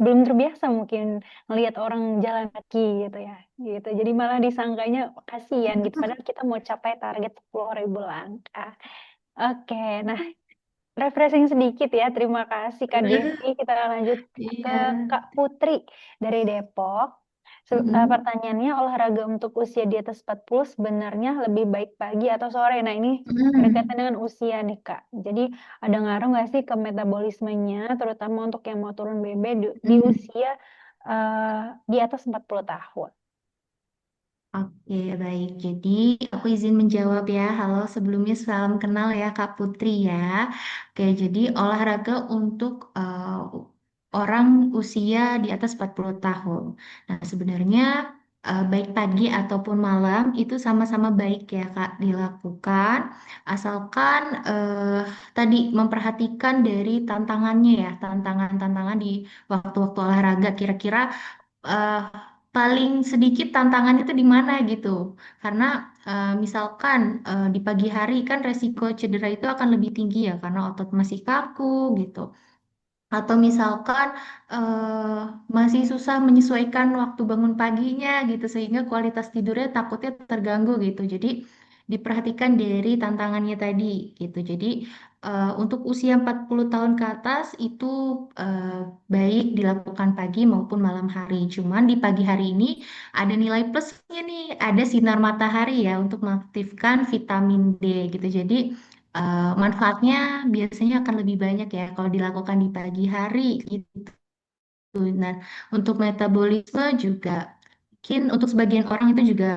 A: belum terbiasa mungkin ngelihat orang jalan kaki gitu ya gitu jadi malah disangkanya kasihan gitu padahal kita mau capai target 10.000 langkah. Oke, nah refreshing sedikit ya, terima kasih Kak Devi. Kita lanjut ke
B: Iya.
A: Kak Putri dari Depok.
B: Mm-mm.
A: Pertanyaannya, olahraga untuk usia di atas 40 sebenarnya lebih baik pagi atau sore? Nah, ini berkaitan
B: Mm.
A: dengan usia nih, Kak. Jadi, ada ngaruh nggak sih ke metabolismenya, terutama untuk yang mau turun BB di
B: Mm.
A: usia di atas 40 tahun?
B: Oke, baik. Jadi, aku izin menjawab ya. Halo, sebelumnya salam kenal ya, Kak Putri ya. Oke, jadi olahraga untuk orang usia di atas 40 tahun. Nah, sebenarnya baik pagi ataupun malam itu sama-sama baik ya, Kak, dilakukan. Asalkan tadi memperhatikan dari tantangannya ya, tantangan-tantangan di waktu-waktu olahraga. Kira-kira eh, paling sedikit tantangan itu di mana gitu. Karena misalkan di pagi hari kan resiko cedera itu akan lebih tinggi ya karena otot masih kaku gitu. Atau misalkan eh, masih susah menyesuaikan waktu bangun paginya gitu sehingga kualitas tidurnya takutnya terganggu gitu. Jadi diperhatikan dari tantangannya tadi gitu. Jadi untuk usia 40 tahun ke atas itu baik dilakukan pagi maupun malam hari. Cuman di pagi hari ini ada nilai plusnya nih, ada sinar matahari ya untuk mengaktifkan vitamin D gitu. Jadi manfaatnya biasanya akan lebih banyak ya kalau dilakukan di pagi hari gitu. Nah, untuk metabolisme juga mungkin untuk sebagian orang itu juga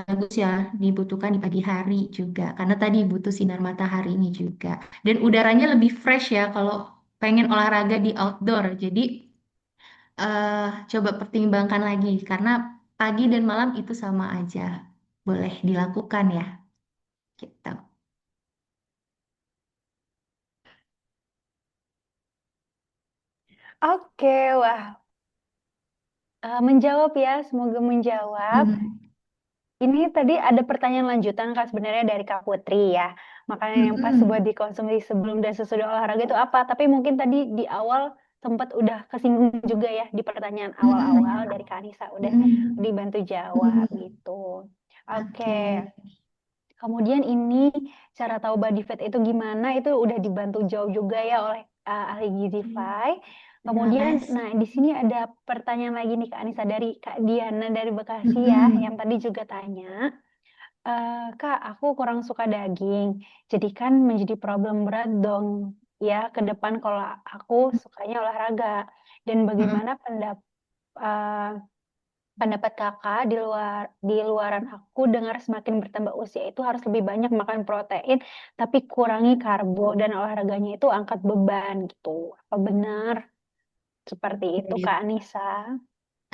B: bagus ya dibutuhkan di pagi hari juga karena tadi butuh sinar mataharinya juga dan udaranya lebih fresh ya kalau pengen olahraga di outdoor. Jadi coba pertimbangkan lagi karena pagi dan malam itu sama aja boleh dilakukan ya gitu.
A: Oke, wah, menjawab ya, semoga menjawab.
B: Hmm.
A: Ini tadi ada pertanyaan lanjutan Kak sebenarnya dari Kak Putri ya. Makanan yang pas buat
B: Mm-mm.
A: dikonsumsi sebelum dan sesudah olahraga itu apa? Tapi mungkin tadi di awal sempat udah kesinggung juga ya di pertanyaan awal-awal
B: Mm-mm.
A: dari Kak Anissa udah
B: Mm-mm.
A: dibantu jawab
B: Mm-mm.
A: gitu. Oke.
B: Oke.
A: Kemudian ini cara tahu body fat itu gimana? Itu udah dibantu jauh juga ya oleh ahli Gizify.
B: Terima
A: Kemudian,
B: kasih.
A: nah di sini ada pertanyaan lagi nih Kak Anissa dari Kak Diana dari Bekasi ya, yang
B: Mm-mm.
A: tadi juga tanya. Kak, aku kurang suka daging. Jadi kan menjadi problem berat dong ya ke depan kalau aku sukanya olahraga. Dan
B: Mm-mm.
A: bagaimana pendapat kakak di luaran aku dengar semakin bertambah usia itu harus lebih banyak makan protein, tapi kurangi karbo dan olahraganya itu angkat beban gitu. Apa benar seperti itu
B: Oke.
A: Kak Anissa?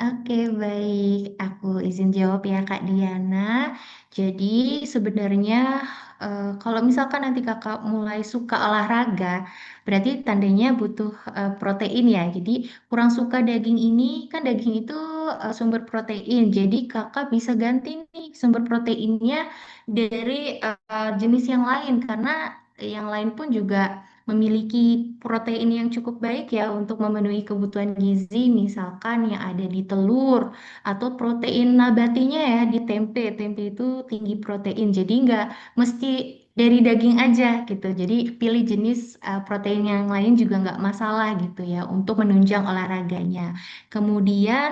B: Oke, baik. Aku izin jawab ya, Kak Diana. Jadi sebenarnya kalau misalkan nanti kakak mulai suka olahraga, berarti tandanya butuh protein ya. Jadi kurang suka daging ini, kan daging itu sumber protein. Jadi kakak bisa ganti nih sumber proteinnya dari jenis yang lain, karena yang lain pun juga memiliki protein yang cukup baik ya untuk memenuhi kebutuhan gizi, misalkan yang ada di telur atau protein nabatinya ya di tempe. Tempe itu tinggi protein, jadi nggak mesti dari daging aja gitu. Jadi pilih jenis protein yang lain juga nggak masalah gitu ya untuk menunjang olahraganya. Kemudian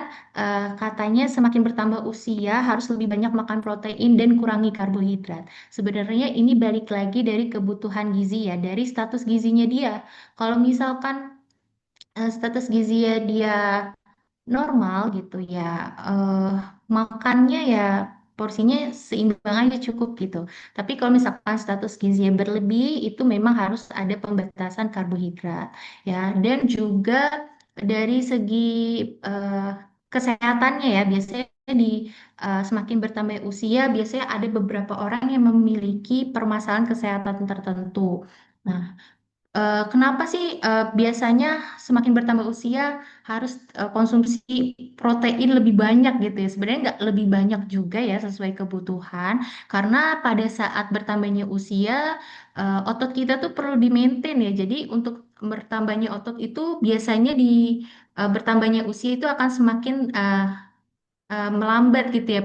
B: katanya semakin bertambah usia harus lebih banyak makan protein dan kurangi karbohidrat. Sebenarnya ini balik lagi dari kebutuhan gizi ya, dari status gizinya dia. Kalau misalkan status gizinya dia normal gitu ya, eh, makannya ya porsinya seimbang aja cukup gitu. Tapi kalau misalkan status gizinya berlebih, itu memang harus ada pembatasan karbohidrat ya. Dan juga dari segi eh, kesehatannya ya, biasanya di semakin bertambah usia, biasanya ada beberapa orang yang memiliki permasalahan kesehatan tertentu. Nah, kenapa sih biasanya semakin bertambah usia harus konsumsi protein lebih banyak gitu ya? Sebenarnya nggak lebih banyak juga ya sesuai kebutuhan, karena pada saat bertambahnya usia otot kita tuh perlu di-maintain ya. Jadi untuk bertambahnya otot itu biasanya di bertambahnya usia itu akan semakin melambat gitu ya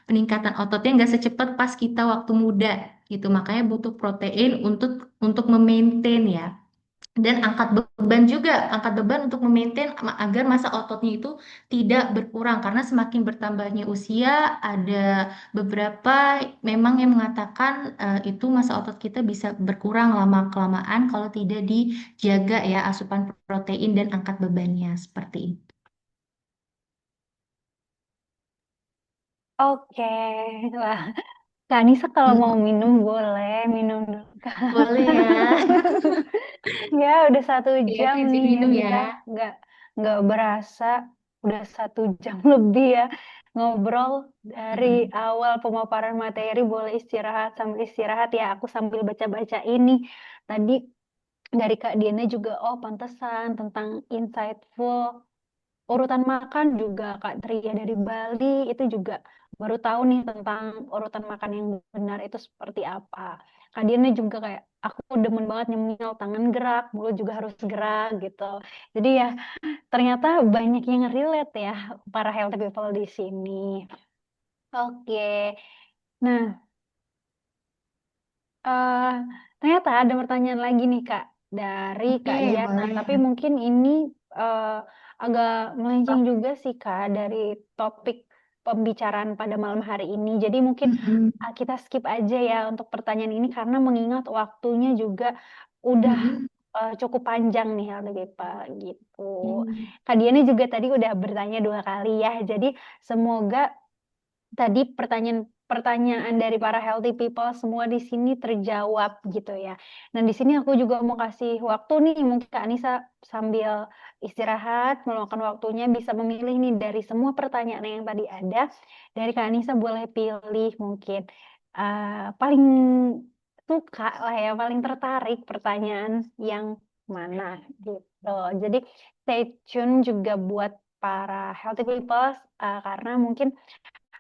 B: peningkatan ototnya nggak secepat pas kita waktu muda gitu. Makanya butuh protein untuk memaintain ya. Dan angkat beban juga, angkat beban untuk memaintain agar masa ototnya itu tidak berkurang karena semakin bertambahnya usia ada beberapa memang yang mengatakan itu masa otot kita bisa berkurang lama kelamaan kalau tidak dijaga ya asupan protein dan angkat bebannya seperti itu.
A: Oke, wah, Kak Anissa kalau mau
B: Mm,
A: minum boleh minum dulu, Kak.
B: boleh ya.
A: Ya, udah satu
B: Ya,
A: jam
B: aku izin
A: nih ya
B: minum ya.
A: kita nggak nggak berasa udah 1 jam lebih ya ngobrol dari
B: Mm-mm.
A: awal pemaparan materi boleh istirahat sambil istirahat ya aku sambil baca-baca ini tadi dari Kak Diana juga oh pantesan tentang insightful urutan makan juga Kak Tria dari Bali itu juga baru tahu nih tentang urutan makan yang benar itu seperti apa. Kak Diana juga kayak aku demen banget nyemil tangan gerak, mulut juga harus gerak gitu. Jadi ya ternyata banyak yang relate ya para healthy people di sini. Oke. Nah, eh ternyata ada pertanyaan lagi nih Kak dari
B: Oke,
A: Kak Diana,
B: boleh.
A: tapi mungkin ini eh, agak melenceng juga sih Kak dari topik pembicaraan pada malam hari ini. Jadi mungkin
B: Mm-mm.
A: kita skip aja ya untuk pertanyaan ini karena mengingat waktunya juga udah
B: Mm-mm.
A: cukup panjang nih LDBPA gitu.
B: Mm.
A: Kak Diana juga tadi udah bertanya 2 kali ya. Jadi semoga tadi pertanyaan dari para healthy people semua di sini terjawab gitu ya. Dan di sini aku juga mau kasih waktu nih mungkin Kak Anissa sambil istirahat meluangkan waktunya bisa memilih nih dari semua pertanyaan yang tadi ada. Dari Kak Anissa boleh pilih mungkin paling suka lah ya, paling tertarik pertanyaan yang mana gitu. Jadi stay tune juga buat para healthy people karena mungkin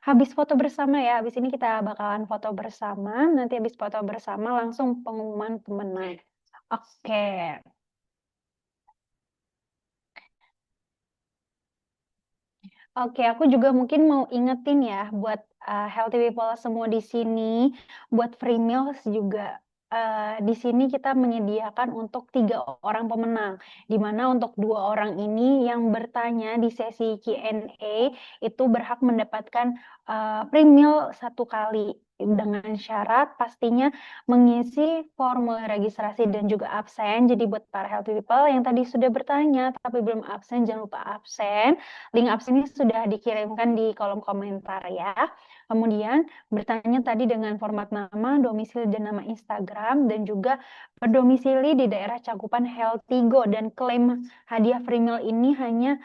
A: habis foto bersama ya, habis ini kita bakalan foto bersama. Nanti habis foto bersama langsung pengumuman pemenang. Oke, oke, aku juga mungkin mau ingetin ya buat healthy people semua di sini, buat free meals juga. Di sini kita menyediakan untuk 3 orang pemenang, di mana untuk 2 orang ini yang bertanya di sesi Q&A itu berhak mendapatkan free meal 1 kali dengan syarat pastinya mengisi formulir registrasi dan juga absen. Jadi buat para healthy people yang tadi sudah bertanya tapi belum absen, jangan lupa absen. Link absennya sudah dikirimkan di kolom komentar ya. Kemudian bertanya tadi dengan format nama, domisili dan nama Instagram dan juga berdomisili di daerah cakupan Healthy Go dan klaim hadiah free meal ini hanya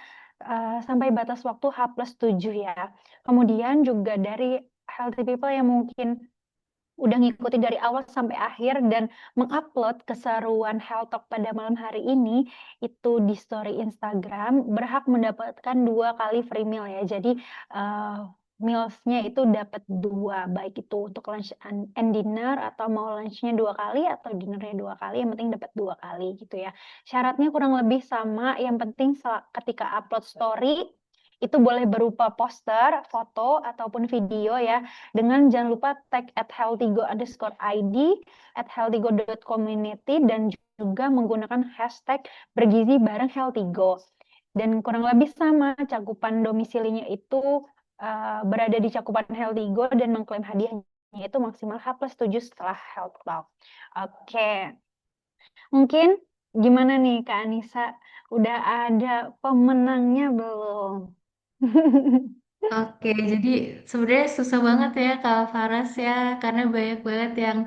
A: sampai batas waktu H+7 ya. Kemudian juga dari healthy people yang mungkin udah ngikutin dari awal sampai akhir dan mengupload keseruan Health Talk pada malam hari ini itu di story Instagram berhak mendapatkan 2 kali free meal ya. Jadi mealsnya itu dapat dua, baik itu untuk lunch and dinner atau mau lunchnya 2 kali atau dinnernya 2 kali, yang penting dapat 2 kali gitu ya. Syaratnya kurang lebih sama, yang penting ketika upload story itu boleh berupa poster, foto ataupun video ya dengan jangan lupa tag at healthygo_id, at healthygo.community, dan juga menggunakan hashtag bergizi bareng healthygo. Dan kurang lebih sama, cakupan domisilinya itu berada di cakupan healthygo dan mengklaim hadiahnya itu maksimal H+7 setelah health talk. Oke, mungkin gimana nih Kak Anissa? Udah ada pemenangnya belum?
B: Oke, jadi sebenarnya susah banget ya Kak Faras ya, karena banyak banget yang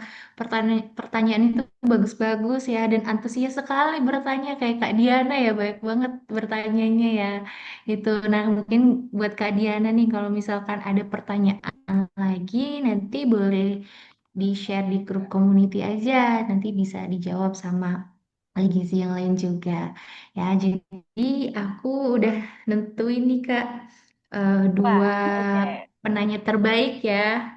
B: pertanyaan itu bagus-bagus ya, dan antusias sekali bertanya kayak Kak Diana ya, banyak banget bertanyanya ya. Itu, nah mungkin buat Kak Diana nih, kalau misalkan ada pertanyaan lagi, nanti boleh di-share di grup community aja, nanti bisa dijawab sama gizi yang lain juga. Ya, jadi aku udah nentuin nih Kak
A: Wah,
B: dua
A: oke.
B: penanya terbaik ya.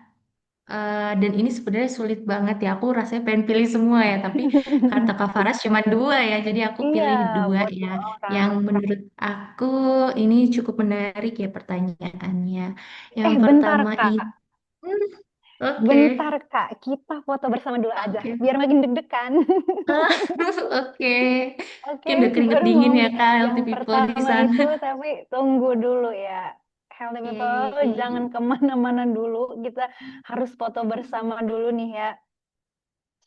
B: Dan ini sebenarnya sulit banget ya. Aku rasanya pengen pilih semua ya, tapi kata Kak Faras cuma dua ya. Jadi aku
A: Iya,
B: pilih dua
A: buat
B: ya.
A: 2 orang.
B: Yang menurut aku ini cukup menarik ya pertanyaannya. Yang
A: Bentar,
B: pertama
A: Kak.
B: itu, Oke.
A: Bentar Kak, kita foto bersama dulu aja,
B: Oke.
A: biar makin deg-degan.
B: Oke.
A: Oke,
B: Mungkin udah keringet
A: baru
B: dingin
A: mau
B: ya
A: nih.
B: Kak,
A: Yang
B: healthy people di
A: pertama
B: sana.
A: itu, tapi tunggu dulu ya. Healthy people, jangan
B: Oke.
A: kemana-mana dulu. Kita harus foto bersama dulu nih ya.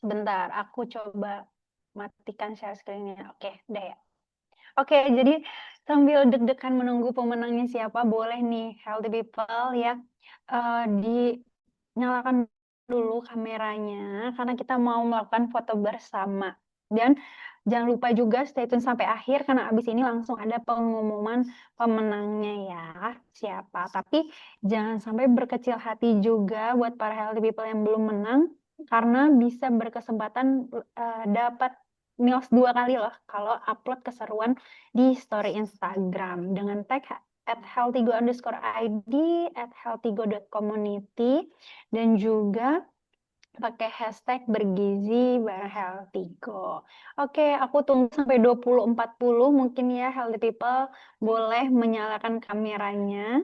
A: Sebentar, aku coba matikan share screen-nya. Oke, udah ya. Oke, jadi sambil deg-degan menunggu pemenangnya siapa, boleh nih healthy people ya, dinyalakan dulu kameranya karena kita mau melakukan foto bersama. Dan jangan lupa juga stay tune sampai akhir karena abis ini langsung ada pengumuman pemenangnya ya, siapa. Tapi jangan sampai berkecil hati juga buat para healthy people yang belum menang karena bisa berkesempatan dapat meals 2 kali loh kalau upload keseruan di story Instagram dengan tag @healthygo_id, @healthygo.community, dan juga pakai hashtag bergizi bareng Healthygo. Oke, aku tunggu sampai 20.40 mungkin ya healthy people boleh menyalakan kameranya.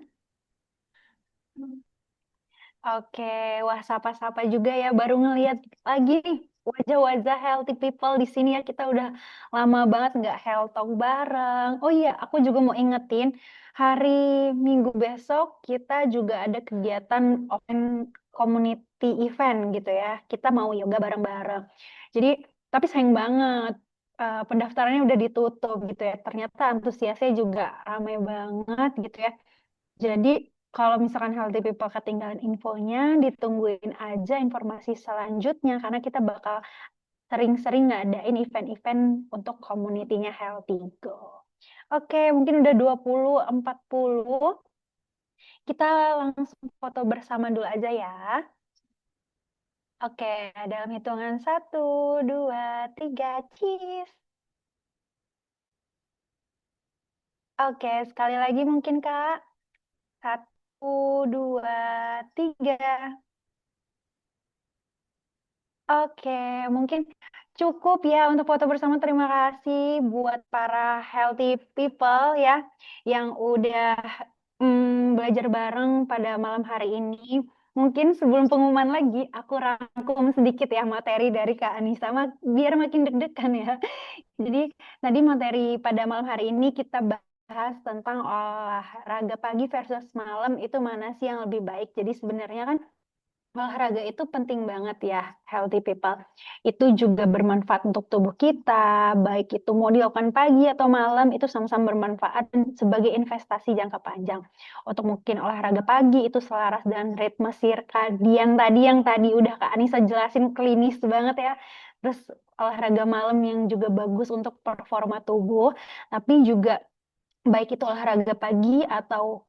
A: Oke, wah sapa-sapa juga ya. Baru ngeliat lagi nih wajah-wajah healthy people di sini ya. Kita udah lama banget nggak health talk bareng. Oh iya, aku juga mau ingetin hari Minggu besok kita juga ada kegiatan open community event gitu ya. Kita mau yoga bareng-bareng. Jadi, tapi sayang banget pendaftarannya udah ditutup gitu ya. Ternyata antusiasnya juga ramai banget gitu ya. Jadi kalau misalkan healthy people ketinggalan infonya, ditungguin aja informasi selanjutnya karena kita bakal sering-sering ngadain event-event untuk komunitinya Healthy Go. Oke, mungkin udah 20.40. Kita langsung foto bersama dulu aja ya. Oke, dalam hitungan 1, 2, 3, cheese. Oke, sekali lagi mungkin Kak. 1, 2, 3. Oke, mungkin cukup ya untuk foto bersama. Terima kasih buat para healthy people ya yang udah belajar bareng pada malam hari ini. Mungkin sebelum pengumuman lagi, aku rangkum sedikit ya materi dari Kak Anissa, biar makin deg-degan ya. Jadi tadi materi pada malam hari ini kita bahas tentang olahraga pagi versus malam itu mana sih yang lebih baik. Jadi sebenarnya kan olahraga itu penting banget ya, healthy people. Itu juga bermanfaat untuk tubuh kita, baik itu mau dilakukan pagi atau malam, itu sama-sama bermanfaat dan sebagai investasi jangka panjang. Untuk mungkin olahraga pagi itu selaras dengan ritme sirkadian tadi yang tadi udah Kak Anissa jelasin klinis banget ya. Terus olahraga malam yang juga bagus untuk performa tubuh, tapi juga baik itu olahraga pagi atau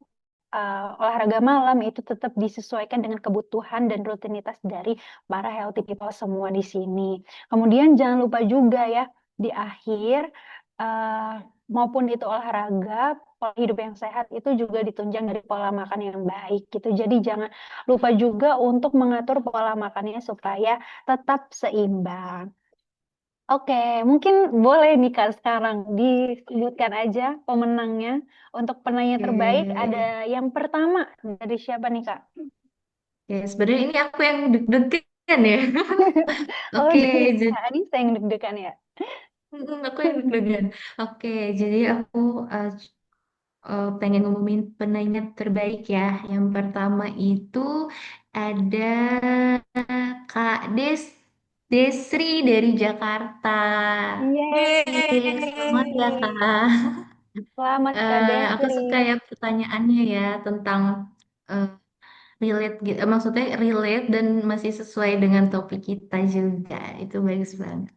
A: olahraga malam itu tetap disesuaikan dengan kebutuhan dan rutinitas dari para healthy people semua di sini. Kemudian jangan lupa juga ya di akhir uh, maupun itu olahraga, pola hidup yang sehat itu juga ditunjang dari pola makan yang baik gitu. Jadi jangan lupa juga untuk mengatur pola makannya supaya tetap seimbang. Oke, mungkin boleh nih Kak sekarang disebutkan aja pemenangnya. Untuk penanya terbaik ada
B: Oke.
A: yang pertama dari siapa nih Kak?
B: Ya, sebenarnya ini aku yang deg-degan ya.
A: Oh,
B: Oke,
A: dari
B: jadi
A: Kak Anissa yang deg-degan ya?
B: aku yang deg-degan. Oke, jadi aku pengen ngumumin penanya terbaik ya. Yang pertama itu ada Desri dari Jakarta. Selamat ya
A: Yeay.
B: Kak.
A: Selamat Kak
B: Aku
A: Desri.
B: suka ya pertanyaannya ya tentang eh, relate gitu. Maksudnya relate dan masih sesuai dengan topik kita juga. Itu bagus banget.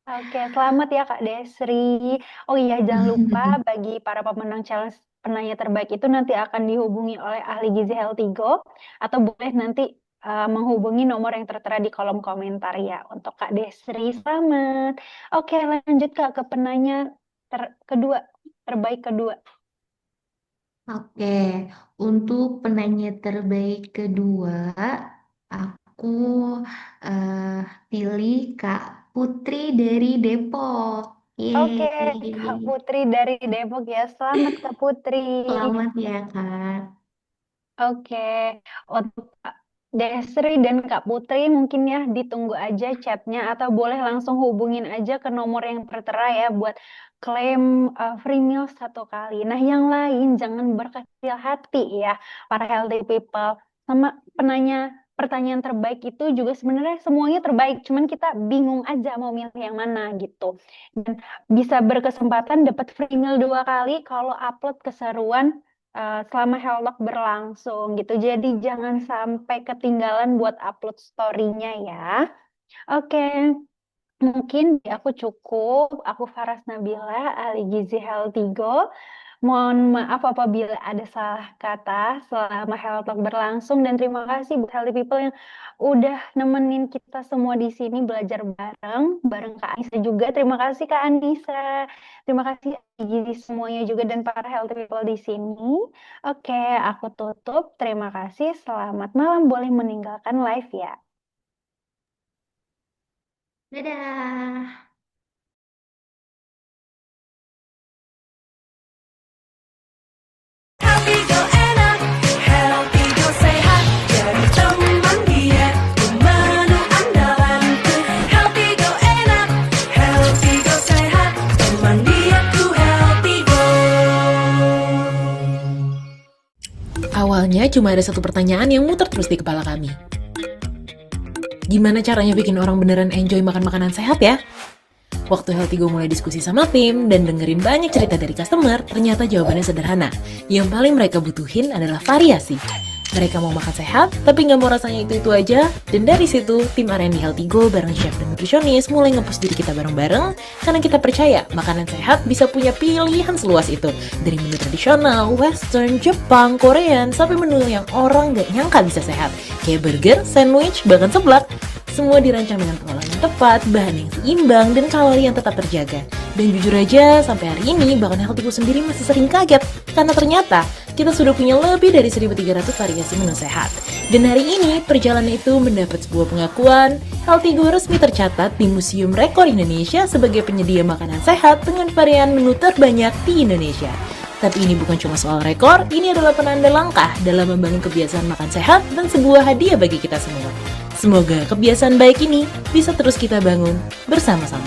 A: Oke, selamat ya Kak Desri. Oh iya, jangan lupa bagi para pemenang challenge penanya terbaik itu nanti akan dihubungi oleh ahli gizi Healthy Go atau boleh nanti menghubungi nomor yang tertera di kolom komentar ya untuk Kak Desri. Selamat. Oke, lanjut Kak ke penanya kedua, terbaik kedua.
B: Oke, untuk penanya terbaik kedua, aku eh, pilih Kak Putri dari Depok.
A: Oke, Kak
B: Yeay.
A: Putri dari Depok ya. Selamat Kak Putri.
B: Selamat ya Kak.
A: Oke, untuk Desri dan Kak Putri mungkin ya ditunggu aja chatnya atau boleh langsung hubungin aja ke nomor yang tertera ya buat klaim free meal 1 kali. Nah yang lain jangan berkecil hati ya para healthy people. Sama pertanyaan terbaik itu juga sebenarnya semuanya terbaik, cuman kita bingung aja mau milih yang mana gitu. Dan bisa berkesempatan dapat free meal 2 kali kalau upload keseruan selama Helltalk berlangsung gitu. Jadi jangan sampai ketinggalan buat upload story-nya ya. Oke, mungkin di aku cukup. Aku Faras Nabila, ahli gizi Healthy Go. Mohon maaf apabila ada salah kata selama Health Talk berlangsung dan terima kasih buat Healthy People yang udah nemenin kita semua di sini belajar bareng Kak Anissa juga. Terima kasih Kak Anissa. Terima kasih Gizi semuanya juga dan para Healthy People di sini. Oke, aku tutup. Terima kasih. Selamat malam. Boleh meninggalkan live ya.
B: Dadah.
C: Healthy Go enak, Healthy Go sehat, jadi teman diet, menu andalanku. Healthy Go enak, Healthy Go sehat, teman dietku Healthy Go.
D: Awalnya cuma ada satu pertanyaan yang muter terus di kepala kami. Gimana caranya bikin orang beneran enjoy makan makanan sehat ya? Waktu Healthy Go mulai diskusi sama tim dan dengerin banyak cerita dari customer, ternyata jawabannya sederhana. Yang paling mereka butuhin adalah variasi. Mereka mau makan sehat, tapi nggak mau rasanya itu-itu aja. Dan dari situ, tim R&D Healthy Go bareng chef dan nutrisionis mulai nge-push diri kita bareng-bareng, karena kita percaya makanan sehat bisa punya pilihan seluas itu. Dari menu tradisional, western, Jepang, Korean, sampai menu yang orang nggak nyangka bisa sehat. Kayak burger, sandwich, bahkan seblak. Semua dirancang dengan pengolahan yang tepat, bahan yang seimbang, dan kalori yang tetap terjaga. Dan jujur aja, sampai hari ini, bahkan Healthy Go sendiri masih sering kaget. Karena ternyata, kita sudah punya lebih dari 1.300 variasi menu sehat. Dan hari ini, perjalanan itu mendapat sebuah pengakuan, Healthy Go resmi tercatat di Museum Rekor Indonesia sebagai penyedia makanan sehat dengan varian menu terbanyak di Indonesia. Tapi ini bukan cuma soal rekor, ini adalah penanda langkah dalam membangun kebiasaan makan sehat dan sebuah hadiah bagi kita semua. Semoga kebiasaan baik ini bisa terus kita bangun bersama-sama.